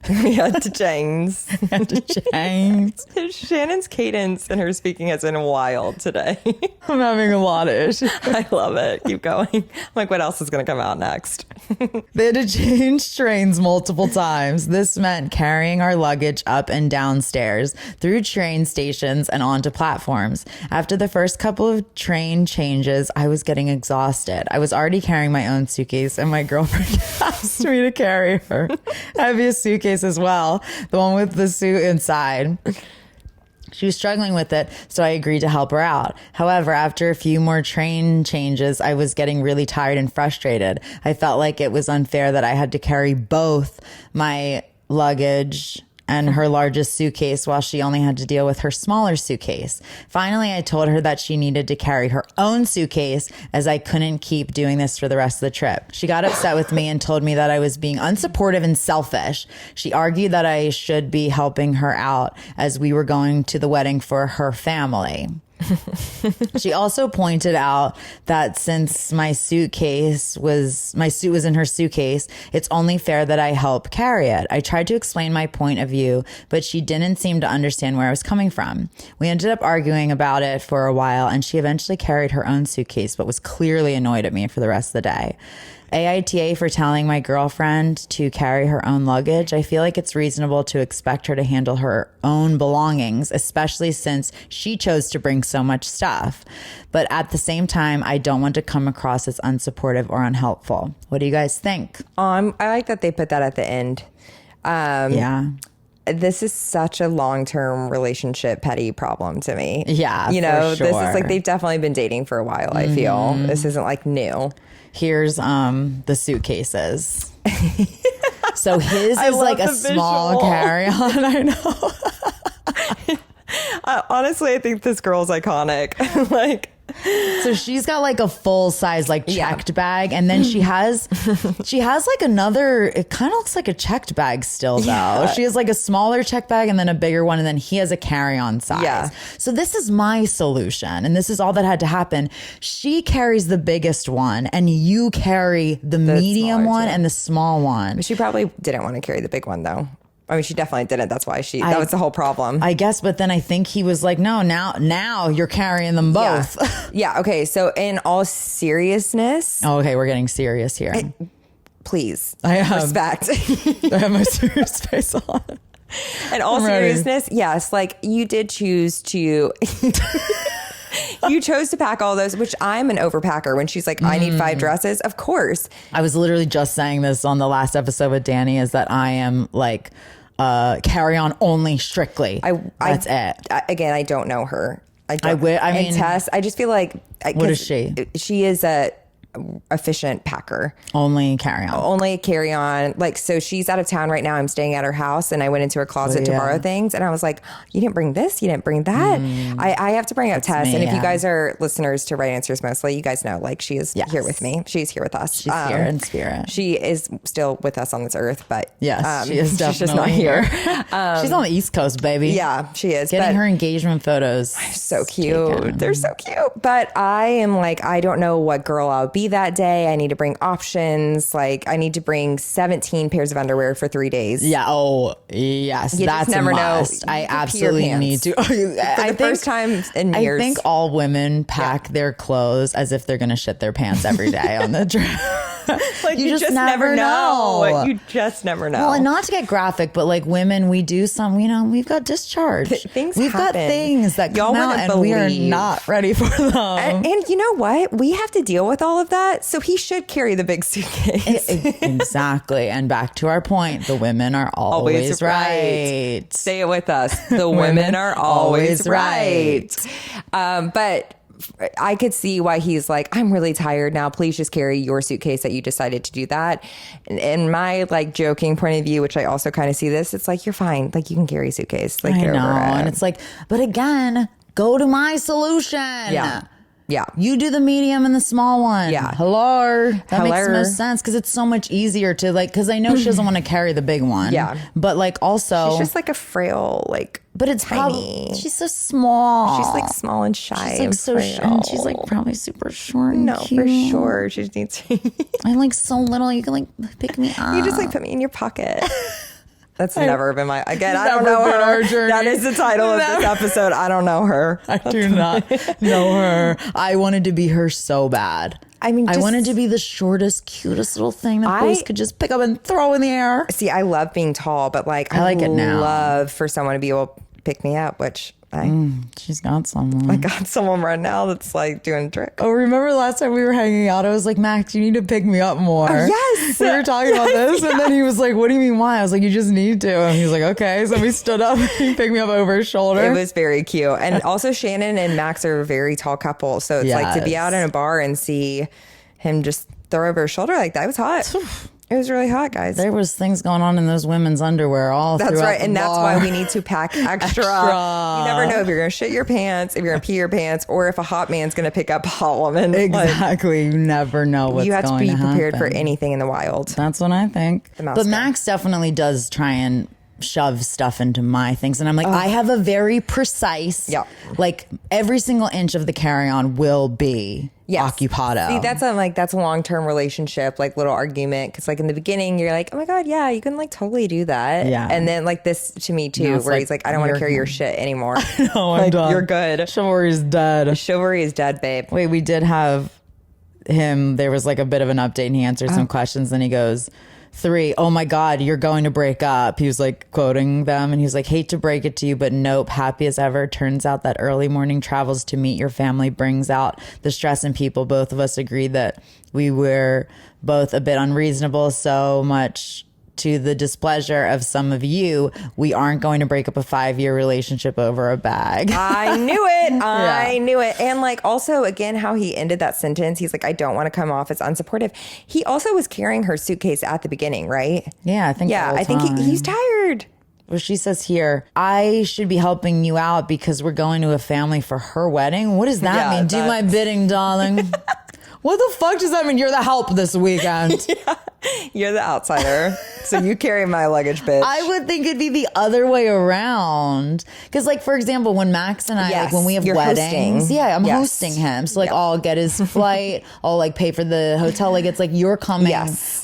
Shannon's cadence and her speaking has been wild today. I'm having a lot of issues. I love it. Keep going. I'm like, what else is going to come out next? They had to change trains multiple times. This meant carrying our luggage up and down stairs, through train stations, and onto platforms. After the first couple of train changes, I was getting exhausted. I was already carrying my own suitcase, and my girlfriend asked me to carry her heaviest suitcase as well, the one with the suit inside. She was struggling with it, so I agreed to help her out. However, after a few more train changes, I was getting really tired and frustrated. I felt like it was unfair that I had to carry both my luggage and her largest suitcase while she only had to deal with her smaller suitcase. Finally, I told her that she needed to carry her own suitcase as I couldn't keep doing this for the rest of the trip. She got upset with me and told me that I was being unsupportive and selfish. She argued that I should be helping her out as we were going to the wedding for her family. She also pointed out that since my suit was in her suitcase, it's only fair that I help carry it. I tried to explain my point of view, but she didn't seem to understand where I was coming from. We ended up arguing about it for a while, and she eventually carried her own suitcase, but was clearly annoyed at me for the rest of the day. AITA for telling my girlfriend to carry her own luggage. I feel like it's reasonable to expect her to handle her own belongings, especially since she chose to bring so much stuff. But at the same time, I don't want to come across as unsupportive or unhelpful. What do you guys think? I like that they put that at the end. Yeah. This is such a long-term relationship petty problem to me. Yeah, you know, for sure. This is like they've definitely been dating for a while, I feel. This isn't like new. Here's the suitcases. So his is like a small carry-on. I know. Honestly, I think this girl's iconic. Like, so she's got like a full size like checked bag, and then she has like another, it kind of looks like a checked bag still though. Yeah. She has like a smaller checked bag and then a bigger one, and then he has a carry-on size. Yeah. So this is my solution, and this is all that had to happen. She carries the biggest one and you carry the medium one and the small one. She probably didn't want to carry the big one though. I mean, she definitely didn't. That's why that was the whole problem. I guess, but then I think he was like, no, now you're carrying them both. Yeah. Okay. So in all seriousness. Oh, okay. We're getting serious here. please. I have respect. I have my serious face on. In all seriousness, yes, like you did choose to you chose to pack all those, which I'm an overpacker. When she's like, I need 5 dresses, of course. I was literally just saying this on the last episode with Danny, is that I am like carry on only strictly. That's it. Again, I don't know her. I mean, and Tess, I just feel like what is she? She is a efficient packer. Only carry on. Like, so she's out of town right now. I'm staying at her house, and I went into her closet to borrow things, and I was like, you didn't bring this, you didn't bring that. I have to bring up Tess, and if you guys are listeners to Right Answers Mostly, you guys know, like, she is here with me. She's here with us. She's here in spirit. She is still with us on this earth, but yes, she is definitely she's just not here. She's on the East Coast, baby. Yeah, she is. Getting her engagement photos. So cute. They're so cute. But I am like, I don't know what girl I'll be that day. I need to bring options. Like, I need to bring 17 pairs of underwear for 3 days. Yeah. Oh, yes. You that's just never a must. know. I absolutely need to. For the first time in years. I think all women pack their clothes as if they're going to shit their pants every day on the trip. Like, you just never know. You just never know. Well, and not to get graphic, but like women, we do some, we've got discharge. We've got things that come out and we are not ready for them. And you know what? We have to deal with all of that. So he should carry the big suitcase. Exactly. And back to our point, the women are always right. Say it with us. The women are always right. But I could see why he's like, I'm really tired now. Please just carry your suitcase that you decided to do that. And my like joking point of view, which I also kind of see this, it's like, you're fine. Like, you can carry a suitcase. Like, I know. And it's like, but again, go to my solution. Yeah. You do the medium and the small one. Yeah. Hello. That makes the most sense, because it's so much easier to like, because I know she doesn't want to carry the big one. Yeah. But like also. She's just like a frail, like. But it's tiny. Probably, she's so small. She's like small and shy. She's like so and she's like probably super short. No, cute. for sure. She just needs to. I'm like so little. You can like pick me up. You just like put me in your pocket. That's never been my, again, I don't know her. That is the title of this episode. I don't know her. I do not know her. I wanted to be her so bad. I mean, I wanted to be the shortest, cutest little thing that boys could just pick up and throw in the air. See, I love being tall, but like, I like it now. Love for someone to be able to pick me up, which she's got someone. I got someone right now that's like doing a trick. Oh, remember last time we were hanging out? I was like, Max, you need to pick me up more. Yes. We were talking about this. And then he was like, what do you mean why? I was like, you just need to. And he was like, okay. So we stood up and he picked me up over his shoulder. It was very cute. And also Shannon and Max are a very tall couple. So it's like to be out in a bar and see him just throw over his shoulder like that. It was hot. It was really hot, guys. There was things going on in those women's underwear all throughout the bar. That's right, and that's why we need to pack extra. You never know if you're going to shit your pants, if you're going to pee your pants, or if a hot man's going to pick up a hot woman. Exactly. You never know what's going to happen. You have to be prepared for anything in the wild. That's what I think. But Max definitely does try and shove stuff into my things, and I'm like, I have a very precise, like every single inch of the carry-on will be occupado. See, that's a long-term relationship, like little argument, because like in the beginning you're like, oh my god, yeah, you can like totally do that, and then like this to me too, where he's like, I don't want to carry your shit anymore. No, I'm done. You're good. Chivalry's dead. Chivalry is dead, babe. Wait, we did have him. There was like a bit of an update, and he answered some questions, and he goes, 3, oh my God, you're going to break up. He was like quoting them, and he was like, hate to break it to you, but nope, happy as ever. Turns out that early morning travels to meet your family brings out the stress in people. Both of us agreed that we were both a bit unreasonable, so much to the displeasure of some of you. We aren't going to break up a 5-year relationship over a bag. I knew it. I knew it. And like also again, how he ended that sentence, he's like, I don't want to come off as unsupportive. He also was carrying her suitcase at the beginning, right? Yeah, I think. Yeah, I think he's tired. Well, she says here, I should be helping you out because we're going to a family for her wedding. What does that mean? Do my bidding, darling. What the fuck does that mean? You're the help this weekend. You're the outsider. So you carry my luggage, bitch. I would think it'd be the other way around. Because, like, for example, when Max and I, like, when we have You're weddings, hosting. I'm hosting him. So, like, I'll get his flight. I'll, like, pay for the hotel. Like, it's like you're coming.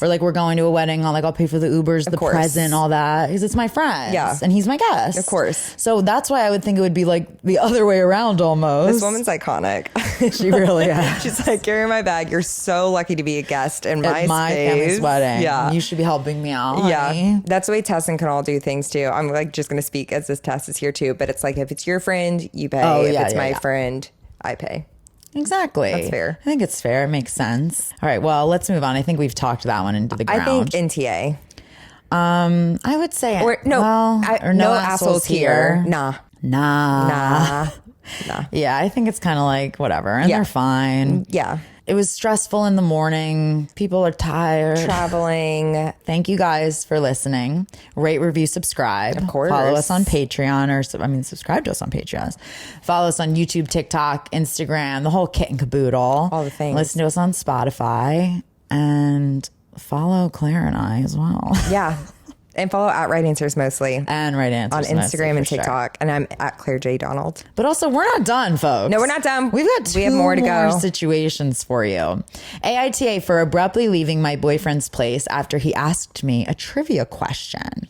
Or, like, we're going to a wedding. I'll pay for the Ubers, the present, all that. Because it's my friend. Yeah. And he's my guest. Of course. So that's why I would think it would be, like, the other way around almost. This woman's iconic. She really is. She's like, carry my bag. You're so lucky to be a guest in At my family's wedding. Yeah. You should be helping me out. Yeah. Honey. That's the way Tess and can all do things too. I'm like just going to speak as this Tess is here too. But it's like, if it's your friend, you pay. If it's my friend, I pay. Exactly. That's fair. I think it's fair. It makes sense. All right. Well, let's move on. I think we've talked that one into the ground. I think NTA. I would say no assholes here. Nah. Yeah, I think it's kind of like whatever, and they're fine. Yeah. It was stressful in the morning. People are tired. Traveling. Thank you guys for listening. Rate, review, subscribe. Of course. Follow us on Patreon subscribe to us on Patreon. Follow us on YouTube, TikTok, Instagram, the whole kit and caboodle. All the things. Listen to us on Spotify and follow Claire and I as well. Yeah. And follow at Right Answers Mostly. And Right Answers on Instagram and TikTok. Sure. And I'm at Claire J. Donald. But also, we're not done, folks. No, we're not done. We have more to go. Situations for you. AITA for abruptly leaving my boyfriend's place after he asked me a trivia question.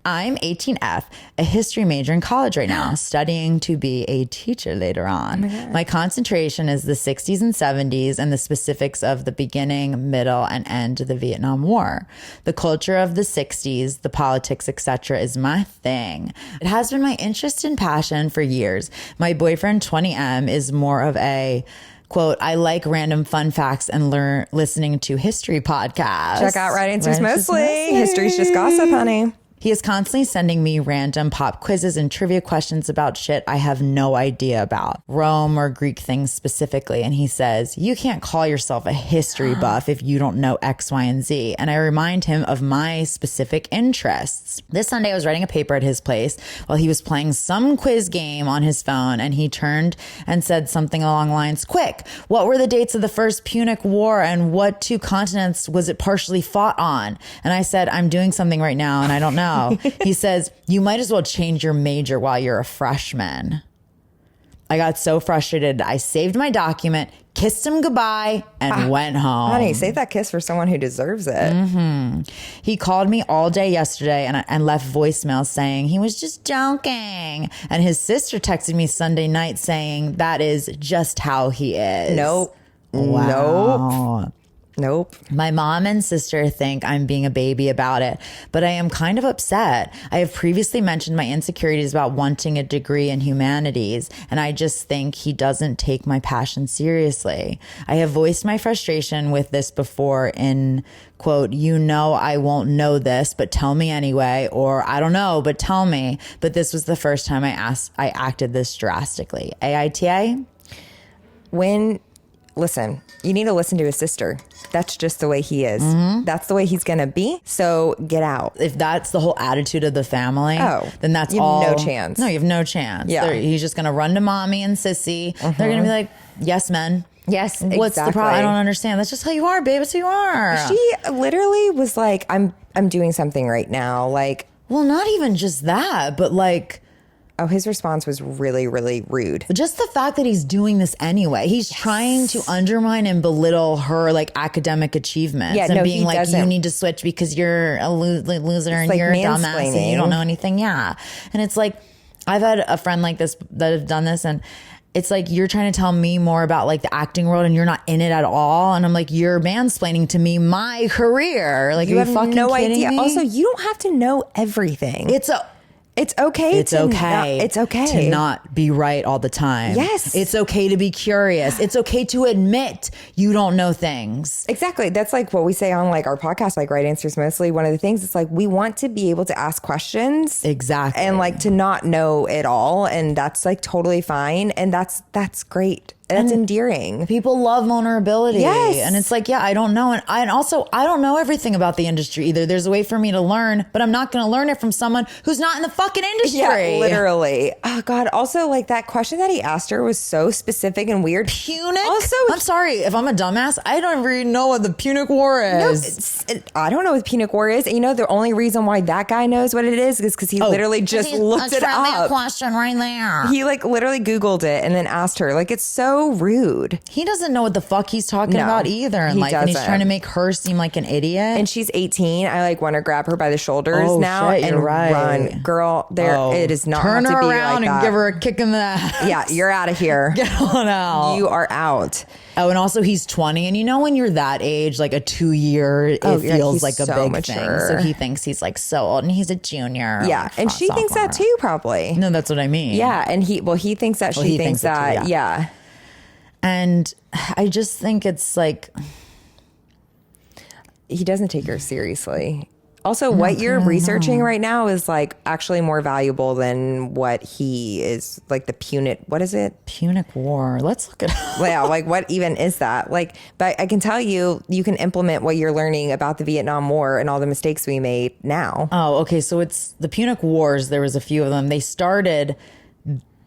I'm 18F, a history major in college right now, studying to be a teacher later on. My concentration is the 60s and 70s and the specifics of the beginning, middle, and end of the Vietnam War. The culture of the 60s, the politics, etc. is my thing. It has been my interest and passion for years. My boyfriend, 20M, is more of a quote, I like random fun facts and listening to history podcasts. Check out Right Answers Mostly. History's just gossip, honey. He is constantly sending me random pop quizzes and trivia questions about shit I have no idea about, Rome or Greek things specifically. And he says, you can't call yourself a history buff if you don't know X, Y, and Z. And I remind him of my specific interests. This Sunday, I was writing a paper at his place while he was playing some quiz game on his phone. And he turned and said something along the lines, quick, what were the dates of the First Punic War and what two continents was it partially fought on? And I said, I'm doing something right now and I don't know. He says, you might as well change your major while you're a freshman. I got so frustrated. I saved my document, kissed him goodbye, and went home. Honey, save that kiss for someone who deserves it. He called me all day yesterday and left voicemails saying he was just joking. And his sister texted me Sunday night saying that is just how he is. Nope. Wow. Nope. My mom and sister think I'm being a baby about it, but I am kind of upset. I have previously mentioned my insecurities about wanting a degree in humanities, and I just think he doesn't take my passion seriously. I have voiced my frustration with this before in, quote, you know I won't know this, but tell me anyway, or I don't know, but tell me. But this was the first time I acted this drastically. AITA? Listen, you need to listen to his sister. That's just the way he is. That's the way he's going to be. So get out. If that's the whole attitude of the family, then that's you have all. no chance. No, you have no chance. Yeah. He's just going to run to mommy and sissy. They're going to be like, yes, men. Yes, What's the problem? I don't understand. That's just how you are, babe. That's who you are. She literally was like, I'm doing something right now. Like, well, not even just that, but like, oh, his response was really, really rude. just the fact that he's doing this anyway. He's trying to undermine and belittle her like academic achievements and being like, you need to switch because you're a loser and like you're a dumbass and you mansplaining. don't know anything. Yeah. And it's like, I've had a friend like this that have done this, and it's like, you're trying to tell me more about like the acting world and you're not in it at all. And I'm like, you're mansplaining to me my career. Like, You are have you fucking no kidding idea. me? Also, you don't have to know everything. It's okay. It's okay to not be right all the time. Yes. It's okay to be curious. It's okay to admit you don't know things. Exactly. That's like what we say on like our podcast, like Right Answers Mostly. One of the things, it's like we want to be able to ask questions. Exactly. And like to not know it all. And that's like totally fine. And that's great. That's endearing. People love vulnerability. Yes. And it's like, yeah, I don't know. And also, I don't know everything about the industry either. There's a way for me to learn, but I'm not going to learn it from someone who's not in the fucking industry. Yeah, literally. Oh, God. Also, like, that question that he asked her was so specific and weird. Punic? Also, I'm sorry. If I'm a dumbass, I don't even know what the Punic War is. No, I don't know what the Punic War is. And you know, the only reason why that guy knows what it is because he literally just looked it up. Question right there. He like literally Googled it and then asked her. Like, it's so rude. He doesn't know what the fuck he's talking about either in life. And he's trying to make her seem like an idiot. And she's 18. I like want to grab her by the shoulders now shit, and run. Girl, it is not turn to her be around like and that. give her a kick in the ass. Yeah, you're out of here. Get on out. You are out. Oh, and also he's 20. And you know when you're that age, like a 2 year, it feels like a so big mature. thing. So he thinks he's like so old and he's a junior. Yeah, and she thinks that too, probably. No, that's what I mean. Yeah, and he thinks that she thinks that. Too, yeah. And I just think it's like he doesn't take her seriously. Also, what you're researching right now is like actually more valuable than what he is, like the Punic. What is it? Punic War. Let's look it up. Yeah, like what even is that? Like, but I can tell you, you can implement what you're learning about the Vietnam War and all the mistakes we made now. Oh, okay. So it's the Punic Wars. There was a few of them. They started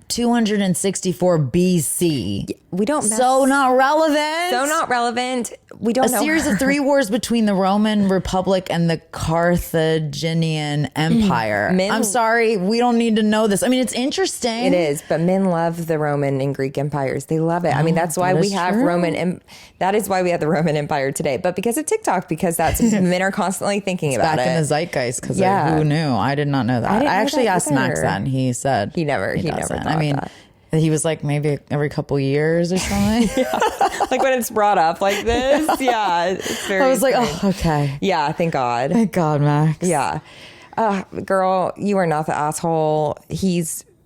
264 BC. We don't. So not relevant. So not relevant. We don't know. A series of 3 wars between the Roman Republic and the Carthaginian Empire. I'm sorry, we don't need to know this. I mean, it's interesting. It is, but men love the Roman and Greek empires. They love it. I mean, that's why we have that is why we have the Roman Empire today. But because of TikTok, because men are constantly thinking about back it. in the zeitgeist, because who knew? I did not know that. I actually asked Max that, and he said he never thought that. He was like maybe every couple years or something. Like when it's brought up like this. Yeah. It's very I was like, strange. oh, okay. Yeah, thank God. Thank God, Max. Yeah. Girl, you are not the asshole.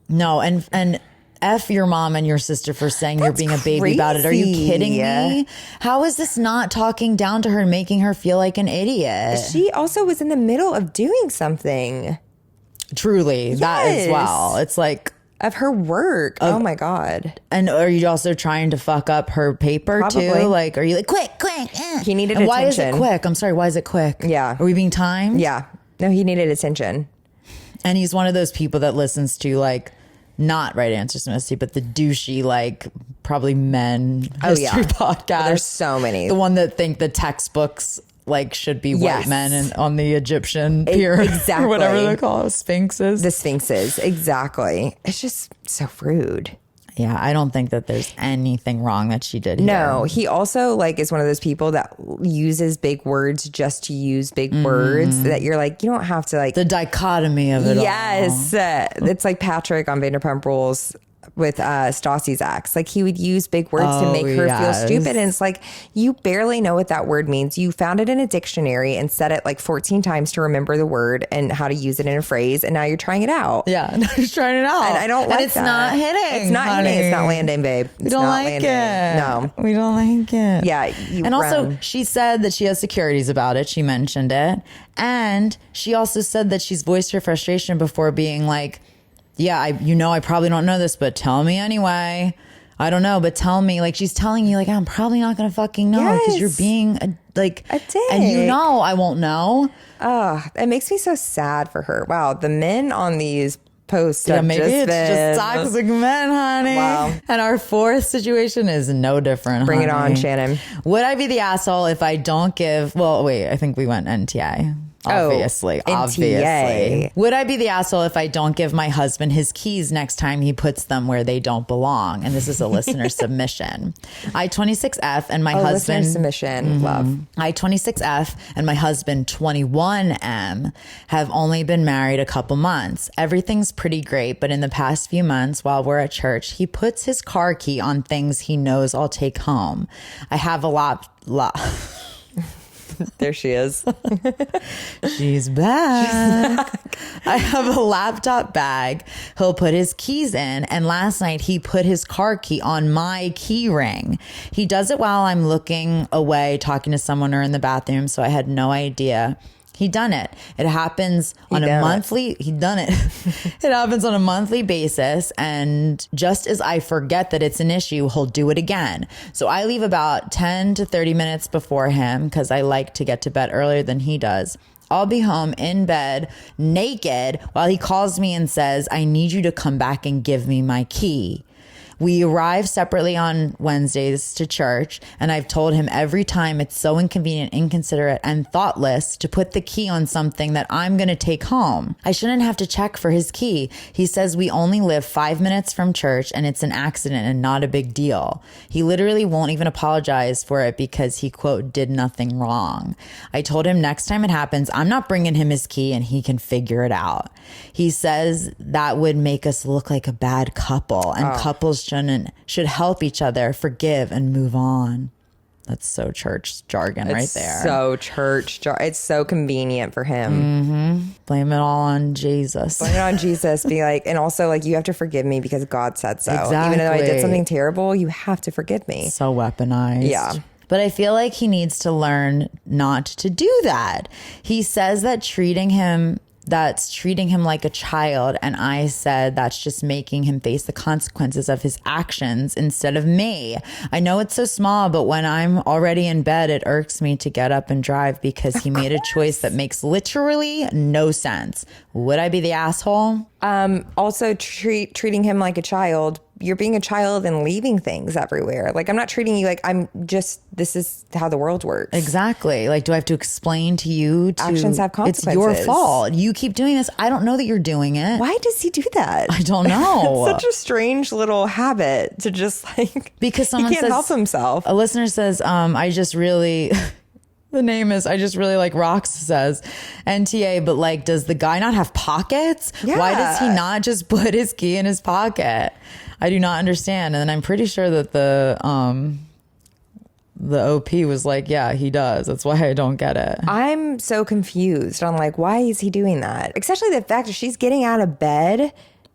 No, and F your mom and your sister for saying you're being a baby about it. Are you kidding me? How is this not talking down to her and making her feel like an idiot? She also was in the middle of doing something. Truly, that as well. It's like... Of her work. Oh my God. And are you also trying to fuck up her paper too? Like, are you like, quick? He needed and attention. Why is it quick? I'm sorry, why is it quick? Yeah. Are we being timed? Yeah. No, he needed attention. And he's one of those people that listens to like, not Right Answers to Messy, but the douchey, like probably men history podcast. Well, there's so many. The one that think the textbooks like should be white men and on the Egyptian pyramid. Exactly. Or whatever they call it, sphinxes. The sphinxes. Exactly. It's just so rude. Yeah, I don't think that there's anything wrong that she did here. No, he also like is one of those people that uses big words just to use big words that you're like, you don't have to like... The dichotomy of it all. Yes. It's like Patrick on Vanderpump Rules with Stassi's ex. Like he would use big words to make her feel stupid. And it's like, you barely know what that word means. You found it in a dictionary and said it like 14 times to remember the word and how to use it in a phrase. And now you're trying it out. Yeah, now you're trying it out. And I don't like it's not hitting. It's not hitting. It's not landing, babe. We don't like it. No. We don't like it. Yeah. And also, she said that she has securities about it. She mentioned it. And she also said that she's voiced her frustration before being like, yeah, I probably don't know this, but tell me anyway. I don't know, but tell me. Like, she's telling you, like, I'm probably not going to fucking know because you're being a dick. And you know I won't know. It makes me so sad for her. Wow, the men on these posts have maybe just just toxic men, honey. Wow. And our fourth situation is no different, Bring it on, Shannon. Would I be the asshole if I don't give... Well, wait, I think we went NTA. Obviously. Would I be the asshole if I don't give my husband his keys next time he puts them where they don't belong? And this is a listener submission. I-26F and my husband... Listener submission. Love. I-26F and my husband 21M have only been married a couple months. Everything's pretty great, but in the past few months while we're at church, he puts his car key on things he knows I'll take home. I have a lot There she is. She's back. I have a laptop bag he'll put his keys in, and last night he put his car key on my key ring. He does it while I'm looking away, talking to someone or in the bathroom, so I had no idea He done it. It happens on a monthly. He done it. It happens on a monthly basis. And just as I forget that it's an issue, he'll do it again. So I leave about 10 to 30 minutes before him because I like to get to bed earlier than he does. I'll be home in bed naked while he calls me and says, I need you to come back and give me my key. We arrive separately on Wednesdays to church, and I've told him every time it's so inconvenient, inconsiderate, and thoughtless to put the key on something that I'm going to take home. I shouldn't have to check for his key. He says we only live 5 minutes from church and it's an accident and not a big deal. He literally won't even apologize for it because he, quote, did nothing wrong. I told him next time it happens, I'm not bringing him his key and he can figure it out. He says that would make us look like a bad couple, and couples should help each other, forgive, and move on. That's so church jargon right there. So church jargon. It's so convenient for him. Blame it all on Jesus. Blame it on Jesus. Be like, and also like, you have to forgive me because God said so. Exactly. Even though I did something terrible, you have to forgive me. So weaponized. Yeah. But I feel like he needs to learn not to do that. He says that treating him like a child, and I said that's just making him face the consequences of his actions instead of me. I know it's so small, but when I'm already in bed, it irks me to get up and drive because he made a choice that makes literally no sense. Would I be the asshole? Also treating him like a child. You're being a child and leaving things everywhere. Like, I'm not treating you like this is how the world works. Exactly. Like, do I have to explain to you? Actions have consequences. It's your fault. You keep doing this. I don't know that you're doing it. Why does he do that? I don't know. It's such a strange little habit to just like, because someone he can't help himself. A listener says, I just really... The name is, I just really like Rox says, NTA, but like, does the guy not have pockets? Yeah. Why does he not just put his key in his pocket? I do not understand. And then I'm pretty sure that the OP was like, yeah, he does. That's why I don't get it. I'm so confused on like, why is he doing that? Especially the fact that she's getting out of bed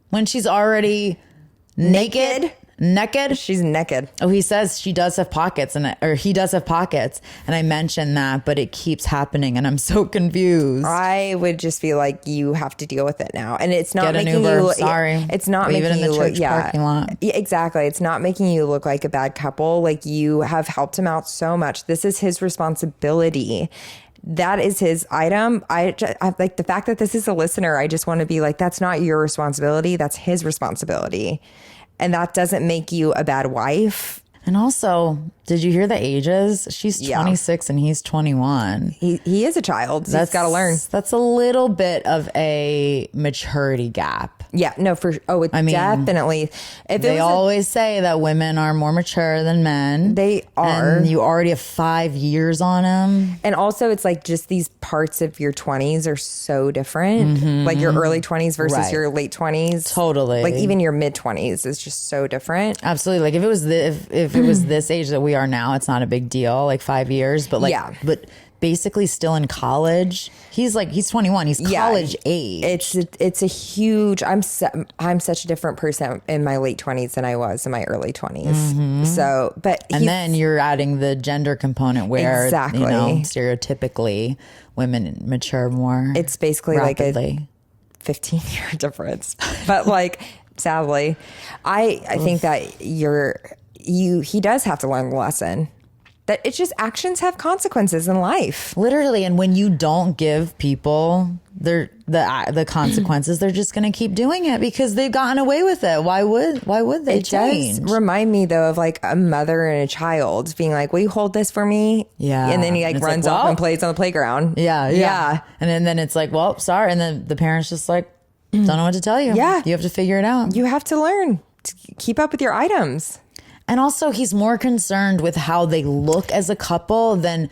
when she's already naked. She's naked. Oh, he says she does have pockets, or he does have pockets, and I mentioned that, but it keeps happening, and I'm so confused. I would just be like, you have to deal with it now, and it's not Get making an Uber. you. Sorry, it's not leave making it in the you church look. parking lot. Yeah, exactly. It's not making you look like a bad couple. Like, you have helped him out so much. This is his responsibility. That is his item. I like the fact that this is a listener. I just want to be like, that's not your responsibility. That's his responsibility. And that doesn't make you a bad wife. And also, did you hear the ages? She's 26 and he's 21. He is a child. So he's got to learn. That's a little bit of a maturity gap. Yeah, no, definitely. They always say that women are more mature than men. They are. And you already have 5 years on them. And also, it's like just these parts of your 20s are so different. Like your early 20s versus your late 20s. Totally. Like even your mid 20s is just so different. Absolutely. Like if it was if it was this age that we are now, it's not a big deal. Like 5 years, but but basically still in college. He's 21. He's college age. It's a huge. I'm such a different person in my late 20s than I was in my early 20s. So, and then you're adding the gender component where stereotypically women mature more. It's basically rapidly. like a 15-year difference. But like, sadly, I think that he does have to learn the lesson. That it's just actions have consequences in life. Literally. And when you don't give people the consequences, they're just going to keep doing it because they've gotten away with it. Why would they change? Does remind me though of like a mother and a child being like, will you hold this for me? Yeah. And then he like runs off and plays on the playground. Yeah. And then it's like, well, sorry. And then the parents just like, don't know what to tell you. Yeah. You have to figure it out. You have to learn to keep up with your items. And also, he's more concerned with how they look as a couple than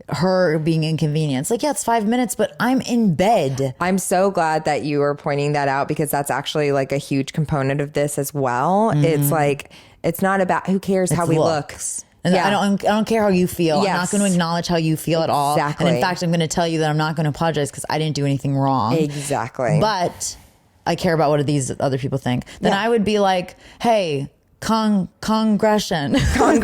her being inconvenienced. Like, yeah, it's 5 minutes, but I'm in bed. I'm so glad that you are pointing that out because that's actually like a huge component of this as well. It's like, it's not about who cares how we look. And I don't care how you feel. Yes. I'm not going to acknowledge how you feel at all. Exactly. And in fact, I'm going to tell you that I'm not going to apologize because I didn't do anything wrong. Exactly. But I care about what these other people think. Then I would be like, hey, congregation and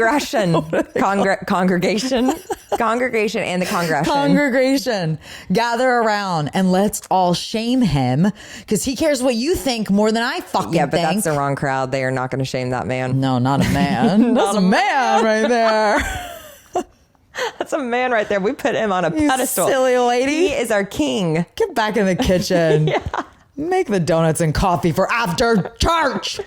the congregation gather around and let's all shame him because he cares what you think more than I fucking think. Yeah, but that's the wrong crowd. They are not going to shame that man. No, not a man. That's a man right there. That's a man right there. We put him on a pedestal. Silly lady. He is our king. Get back in the kitchen. Yeah. Make the donuts and coffee for after church.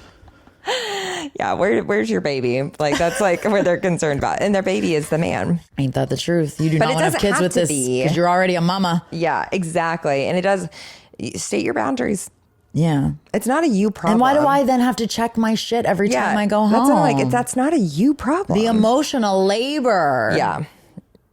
Yeah, where's your baby? Like, that's like where they're concerned about. And their baby is the man. Ain't that the truth? You do not want to have kids with this because you're already a mama. Yeah, exactly. And it does state your boundaries. Yeah. It's not a you problem. And why do I then have to check my shit every time I go home? That's not a you problem. The emotional labor. Yeah.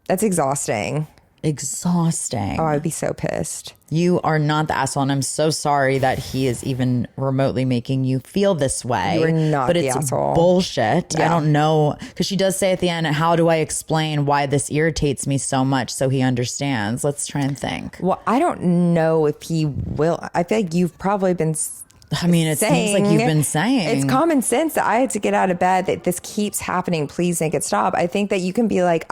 That's exhausting. Exhausting. Oh, I'd be so pissed. You are not the asshole, and I'm so sorry that he is even remotely making you feel this way. You're not but the it's asshole. Bullshit. Yeah. I don't know, because she does say at the end, how do I explain why this irritates me so much so he understands? Let's try and think. Well, I don't know if he will. I feel like you've probably been it seems like you've been saying. It's common sense that I had to get out of bed, that this keeps happening. Please make it stop. I think that you can be like,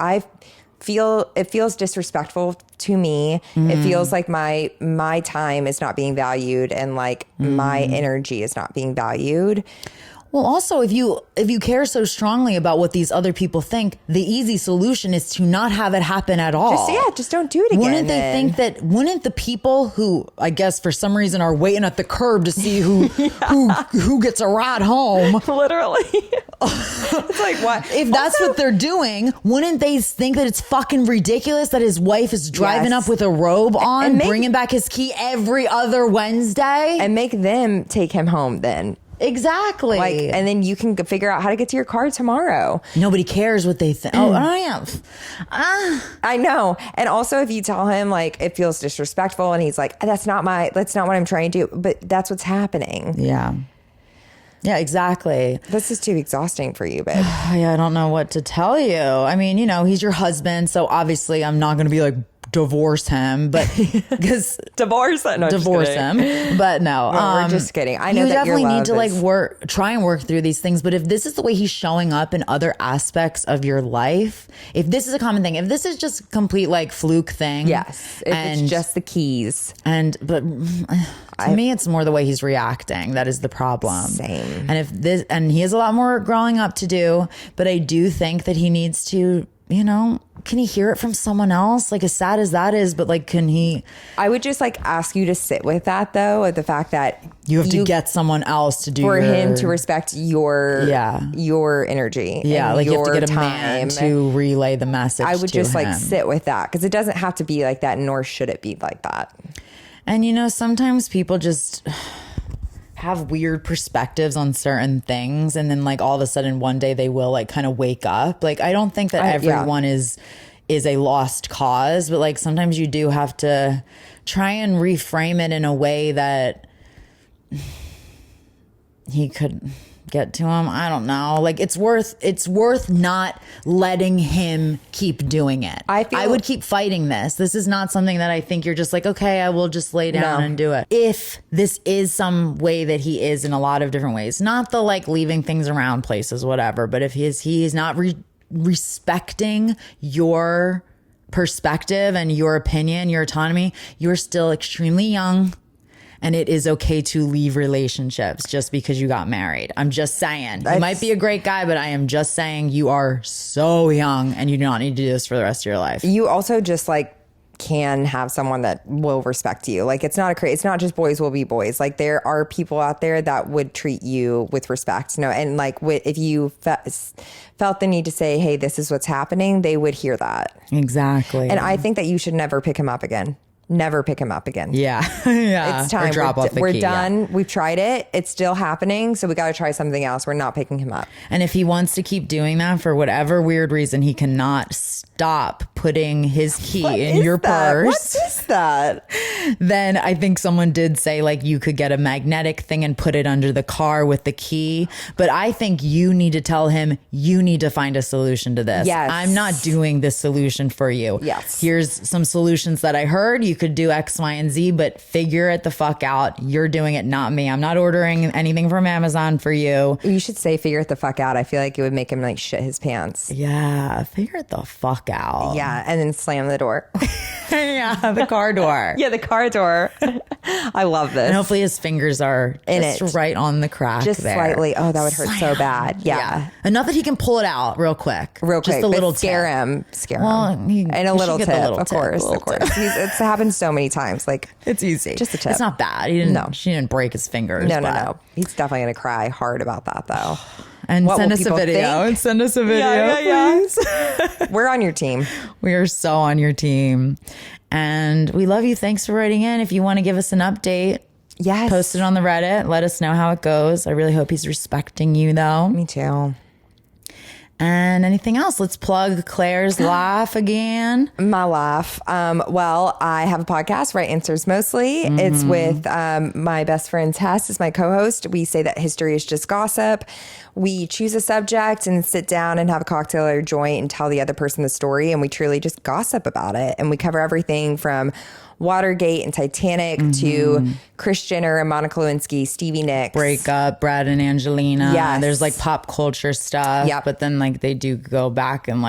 it feels disrespectful to me. It feels like my time is not being valued and like my energy is not being valued. Well, also, if you care so strongly about what these other people think, the easy solution is to not have it happen at all. Just don't do it again. Wouldn't the people who, I guess for some reason, are waiting at the curb to see who gets a ride home? Literally. It's like, what? If that's what they're doing, wouldn't they think that it's fucking ridiculous that his wife is driving up with a robe on, bringing back his key every other Wednesday? And make them take him home then. Exactly. And then you can figure out how to get to your car tomorrow. Nobody cares what they think. I know. And also if you tell him like it feels disrespectful and he's like, that's not what I'm trying to do. But that's what's happening. Yeah. Yeah, exactly. This is too exhausting for you, babe. I don't know what to tell you. I mean, he's your husband. So obviously I'm not going to be like, divorce him, but because divorce him. But no, we're just kidding. I know you that definitely need to try and work through these things. But if this is the way he's showing up in other aspects of your life, if this is a common thing, if this is just a complete like fluke thing, yes, if it's just the keys, but to me, it's more the way he's reacting that is the problem. Same. And he has a lot more growing up to do, but I do think that he needs to. Can he hear it from someone else? Like, as sad as that is, but like, can he? I would just like ask you to sit with that though, of the fact that you have to get someone else to do him to respect your energy. Yeah, like you have to get a man to relay the message. I would just like sit with that because it doesn't have to be like that, nor should it be like that. And sometimes people just have weird perspectives on certain things, and then like all of a sudden one day they will like kind of wake up. Like, I don't think that everyone is a lost cause, but like sometimes you do have to try and reframe it in a way that he could get to him. I don't know. Like, it's worth not letting him keep doing it. I would keep fighting this. This is not something that I think you're just like, okay, I will just lay down and do it. If this is some way that he is in a lot of different ways, not the like leaving things around places, whatever, but if he is not respecting your perspective and your opinion, your autonomy, you're still extremely young. And it is okay to leave relationships just because you got married. I'm just saying. You might be a great guy, but I am just saying you are so young and you do not need to do this for the rest of your life. You also just like can have someone that will respect you. Like, it's not just boys will be boys. Like, there are people out there that would treat you with respect. And like if you felt the need to say, hey, this is what's happening, they would hear that. Exactly. And I think that you should never pick him up again. Never pick him up again. Yeah. Yeah. It's time. Or drop off the we're key, done. Yeah. We've tried it. It's still happening. So we got to try something else. We're not picking him up. And if he wants to keep doing that for whatever weird reason, he cannot stop putting his key in your purse. What is that? Then I think someone did say like you could get a magnetic thing and put it under the car with the key. But I think you need to tell him you need to find a solution to this. Yes. I'm not doing this solution for you. Yes. Here's some solutions that I heard. You could do X, Y, and Z, but figure it the fuck out. You're doing it, not me. I'm not ordering anything from Amazon for you. You should say figure it the fuck out. I feel like it would make him like shit his pants. Yeah, figure it the fuck out. Yeah, and then slam the door. Yeah, the car door. Yeah, the car door. I love this. And hopefully his fingers are in just it, right on the crack, just there. slightly. Oh, that would hurt so bad. Yeah. Enough that he can pull it out real quick. Just a little scare tip. him, and a little tip, of course. It's happened so many times. Like it's easy, just a tip. It's not bad. She didn't break his fingers. No. He's definitely gonna cry hard about that though. And send us a video. Please. We're on your team. We are so on your team. And we love you. Thanks for writing in. If you want to give us an update, yes, post it on the Reddit. Let us know how it goes. I really hope he's respecting you, though. Me too. And anything else? Let's plug Claire's laugh again. My laugh. Well, I have a podcast, Right Answers Mostly. It's with my best friend Tess is my co-host. We say that history is just gossip. We choose a subject and sit down and have a cocktail or a joint and tell the other person the story. And we truly just gossip about it. And we cover everything from Watergate and Titanic to Kris Jenner and Monica Lewinsky, Stevie Nicks. Breakup, Brad and Angelina. Yes. There's like pop culture stuff. Yep. But then like they do go back in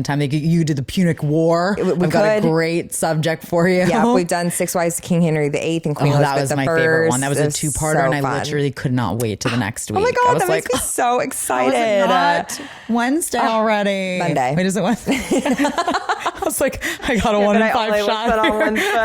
time. You did the Punic War. We've got a great subject for you. Yeah, we've done Six Wives of King Henry VIII and Queen Elizabeth that was my favorite one. That was a two-parter, and I literally could not wait to the next week. Oh my God, I was that makes me so excited. Not Wednesday already. Monday. Wait, is it Wednesday? I was like, I got a 1 in 5 shot. On Wednesday.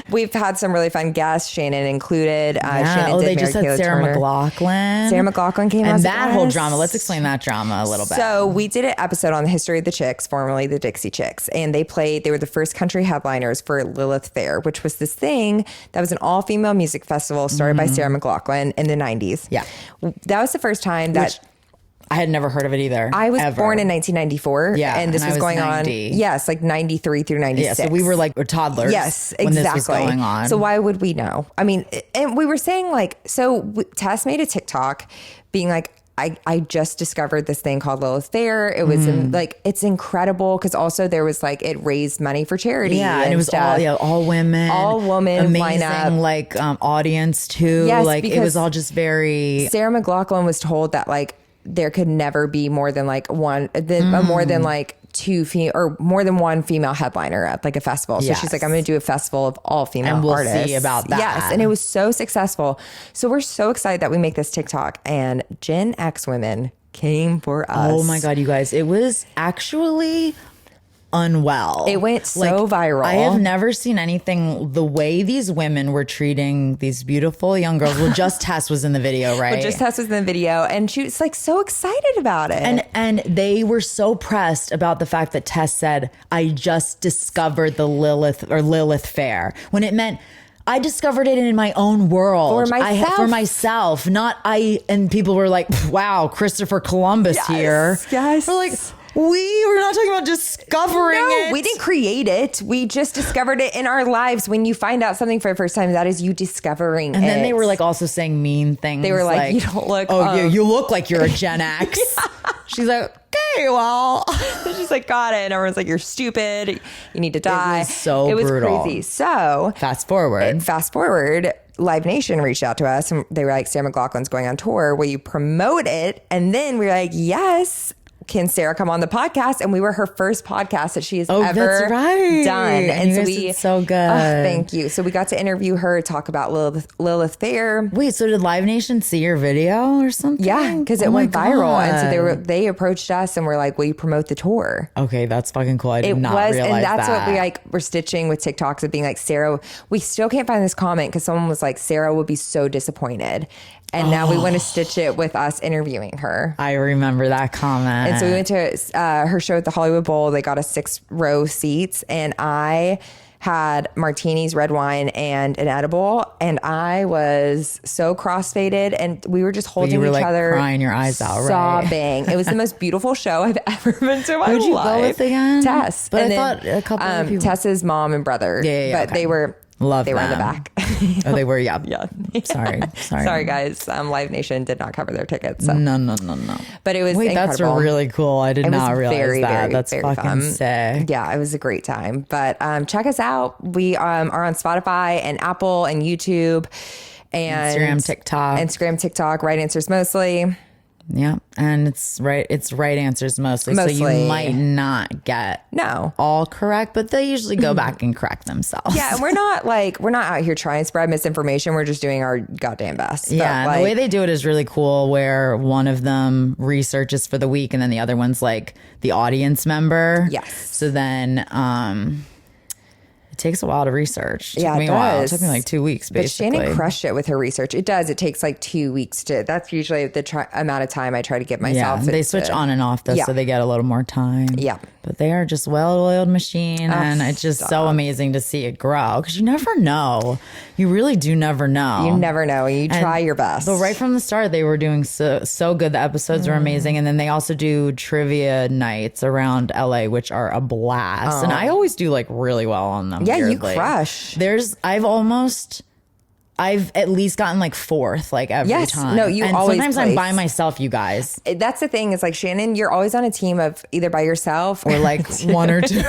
We've had some really fun guests, Shannon included. Shannon did they Mary just had Kayla Sarah Turner. McLachlan. Sarah McLachlan came and as a that whole guest. drama. Let's explain that drama a little bit. So we did an episode on the history of the Chicks, formerly the Dixie Chicks, and they were the first country headliners for Lilith Fair, which was this thing that was an all-female music festival started by Sarah McLachlan in the 90s. Yeah. That was the first time that... I had never heard of it either. I was born in 1994. Yeah. And this was going 90. on. Yes, like 93 through 96. Yeah, so we were like toddlers. Yes, exactly. When this was going on. So why would we know? I mean, and we were saying like, Tess made a TikTok being like, I just discovered this thing called Lilith Fair. It was like, it's incredible because also there was like, it raised money for charity. Yeah, and it was all women. All women amazing lineup. Like audience too. Yes, like it was all just very... Sarah McLachlan was told that like, there could never be more than like more than like more than one female headliner at like a festival. So she's like, I'm going to do a festival of all female and we'll artists. See about that. Yes. And it was so successful. So we're so excited that we make this TikTok and Gen X women came for us. Oh my God, you guys. It was actually unwell. It went so viral. I have never seen anything the way these women were treating these beautiful young girls. Well, just Tess was in the video, right? Just Tess was in the video, and she was like so excited about it. And they were so pressed about the fact that Tess said, I just discovered the Lilith Fair, when it meant I discovered it in my own world. For myself, not I. And people were like, wow, Christopher Columbus here. Yes. We're like, we were not talking about discovering it. We didn't create it. We just discovered it in our lives. When you find out something for the first time, that is you discovering it. And then they were like also saying mean things. They were like you don't look. You look like you're a Gen X. Yeah. She's like, okay, well. She's like, got it. And everyone's like, you're stupid. You need to die. It was brutal. Crazy. So fast forward. Live Nation reached out to us and they were like, Sarah McLachlan's going on tour. Will you promote it? And then we were like, yes. Can Sarah come on the podcast? And we were her first podcast that she has ever done. And you guys did so good. Thank you. So we got to interview her, talk about Lilith Fair. Wait, so did Live Nation see your video or something? Yeah, because it went viral. And so they approached us and were like, will you promote the tour? Okay, that's fucking cool. I did not realize that. And that's what we were stitching with TikToks of being like, Sarah, we still can't find this comment because someone was like, Sarah would be so disappointed. And now we want to stitch it with us interviewing her. I remember that comment. And so we went to her show at the Hollywood Bowl. They got us 6-row seats. And I had martinis, red wine, and an edible. And I was so crossfaded. And we were just holding each other. Crying your eyes out, sobbing. It was the most beautiful show I've ever been to in my life. Who'd you go with again? Tess. But I thought a couple of people. Tess's mom and brother. Yeah, but they were... Love they them. were in the back. Oh, they were, yeah. Yeah. Sorry, guys. Live Nation did not cover their tickets. So. No. But it was Wait, incredible. that's really cool. I did not realize very, that. very, That's very fucking fun. sick. Yeah, it was a great time. But check us out. We are on Spotify and Apple and YouTube and Instagram, TikTok, Right Answers Mostly. Yeah, and it's right answers mostly. So you might not get all correct, but they usually go back and correct themselves. Yeah, and we're not out here trying to spread misinformation. We're just doing our goddamn best. Yeah, but the way they do it is really cool, where one of them researches for the week and then the other one's like the audience member. Yes. So then it takes a while to research. It took me it a while. It does. took me like 2 weeks, basically. But Shannon crushed it with her research. It does. It takes like 2 weeks that's usually the amount of time I try to give myself. Yeah, they switch on and off though, so they get a little more time. Yeah. But they are just well-oiled machine, and it's just so amazing to see it grow, because you never know. You really do never know. You never know, and you try your best. But right from the start, they were doing so good. The episodes were amazing, and then they also do trivia nights around LA, which are a blast. And I always do like really well on them. Yeah, weirdly. you crush. I've at least gotten like fourth like every time. No, you and always sometimes place. I'm by myself, you guys. That's the thing, is like, Shannon, you're always on a team of either by yourself Or like one or two.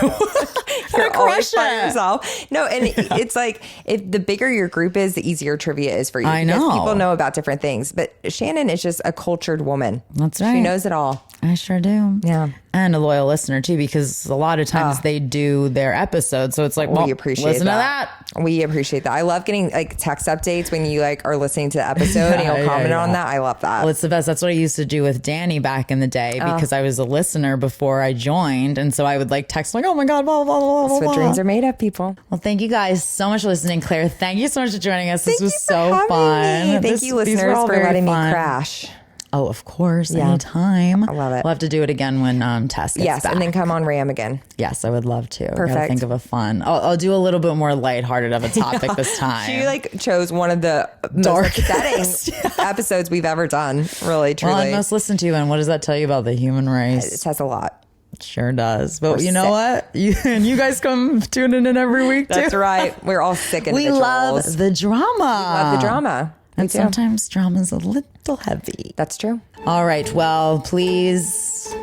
You're always by yourself. No, and it's like, if the bigger your group is, the easier trivia is for you. I know. Because people know about different things. But Shannon is just a cultured woman. That's right. She knows it all. I sure do. Yeah. And a loyal listener too, because a lot of times they do their episodes. So it's like, well, we appreciate listen to that. We appreciate that. I love getting like text updates when you like are listening to the episode and you'll comment on that. I love that. Well, it's the best. That's what I used to do with Danny back in the day, because I was a listener before I joined. And so I would like text like, oh my God, blah, blah, blah, blah, That's blah. what dreams are made of, people. Well, thank you guys so much for listening. Claire, thank you so much for joining us. This was so having fun. me. Thank you, listeners, for letting me crash. Oh, of course. Anytime. I love it. We'll have to do it again when Tess gets back. And then come on Ram again. Yes, I would love to. Perfect. I gotta think of a fun. I'll do a little bit more lighthearted of a topic this time. She like chose one of the most upsetting episodes we've ever done. Really, truly. Well, and most listened to. And what does that tell you about the human race? It says a lot. Sure does. But you know what? You guys come tuning in every week too. That's right. We're all sick individuals. We love the drama. We love the drama. And sometimes drama's a little heavy. That's true. All right. Well, please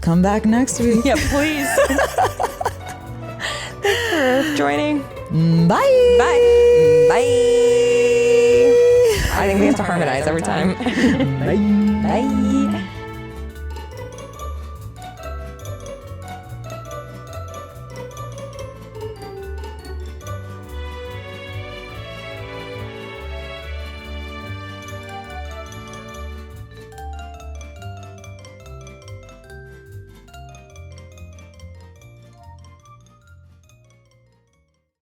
come back next week. Yeah, please. Thanks for joining. Bye. Bye. Bye. I think we have to harmonize every time. Bye. Bye.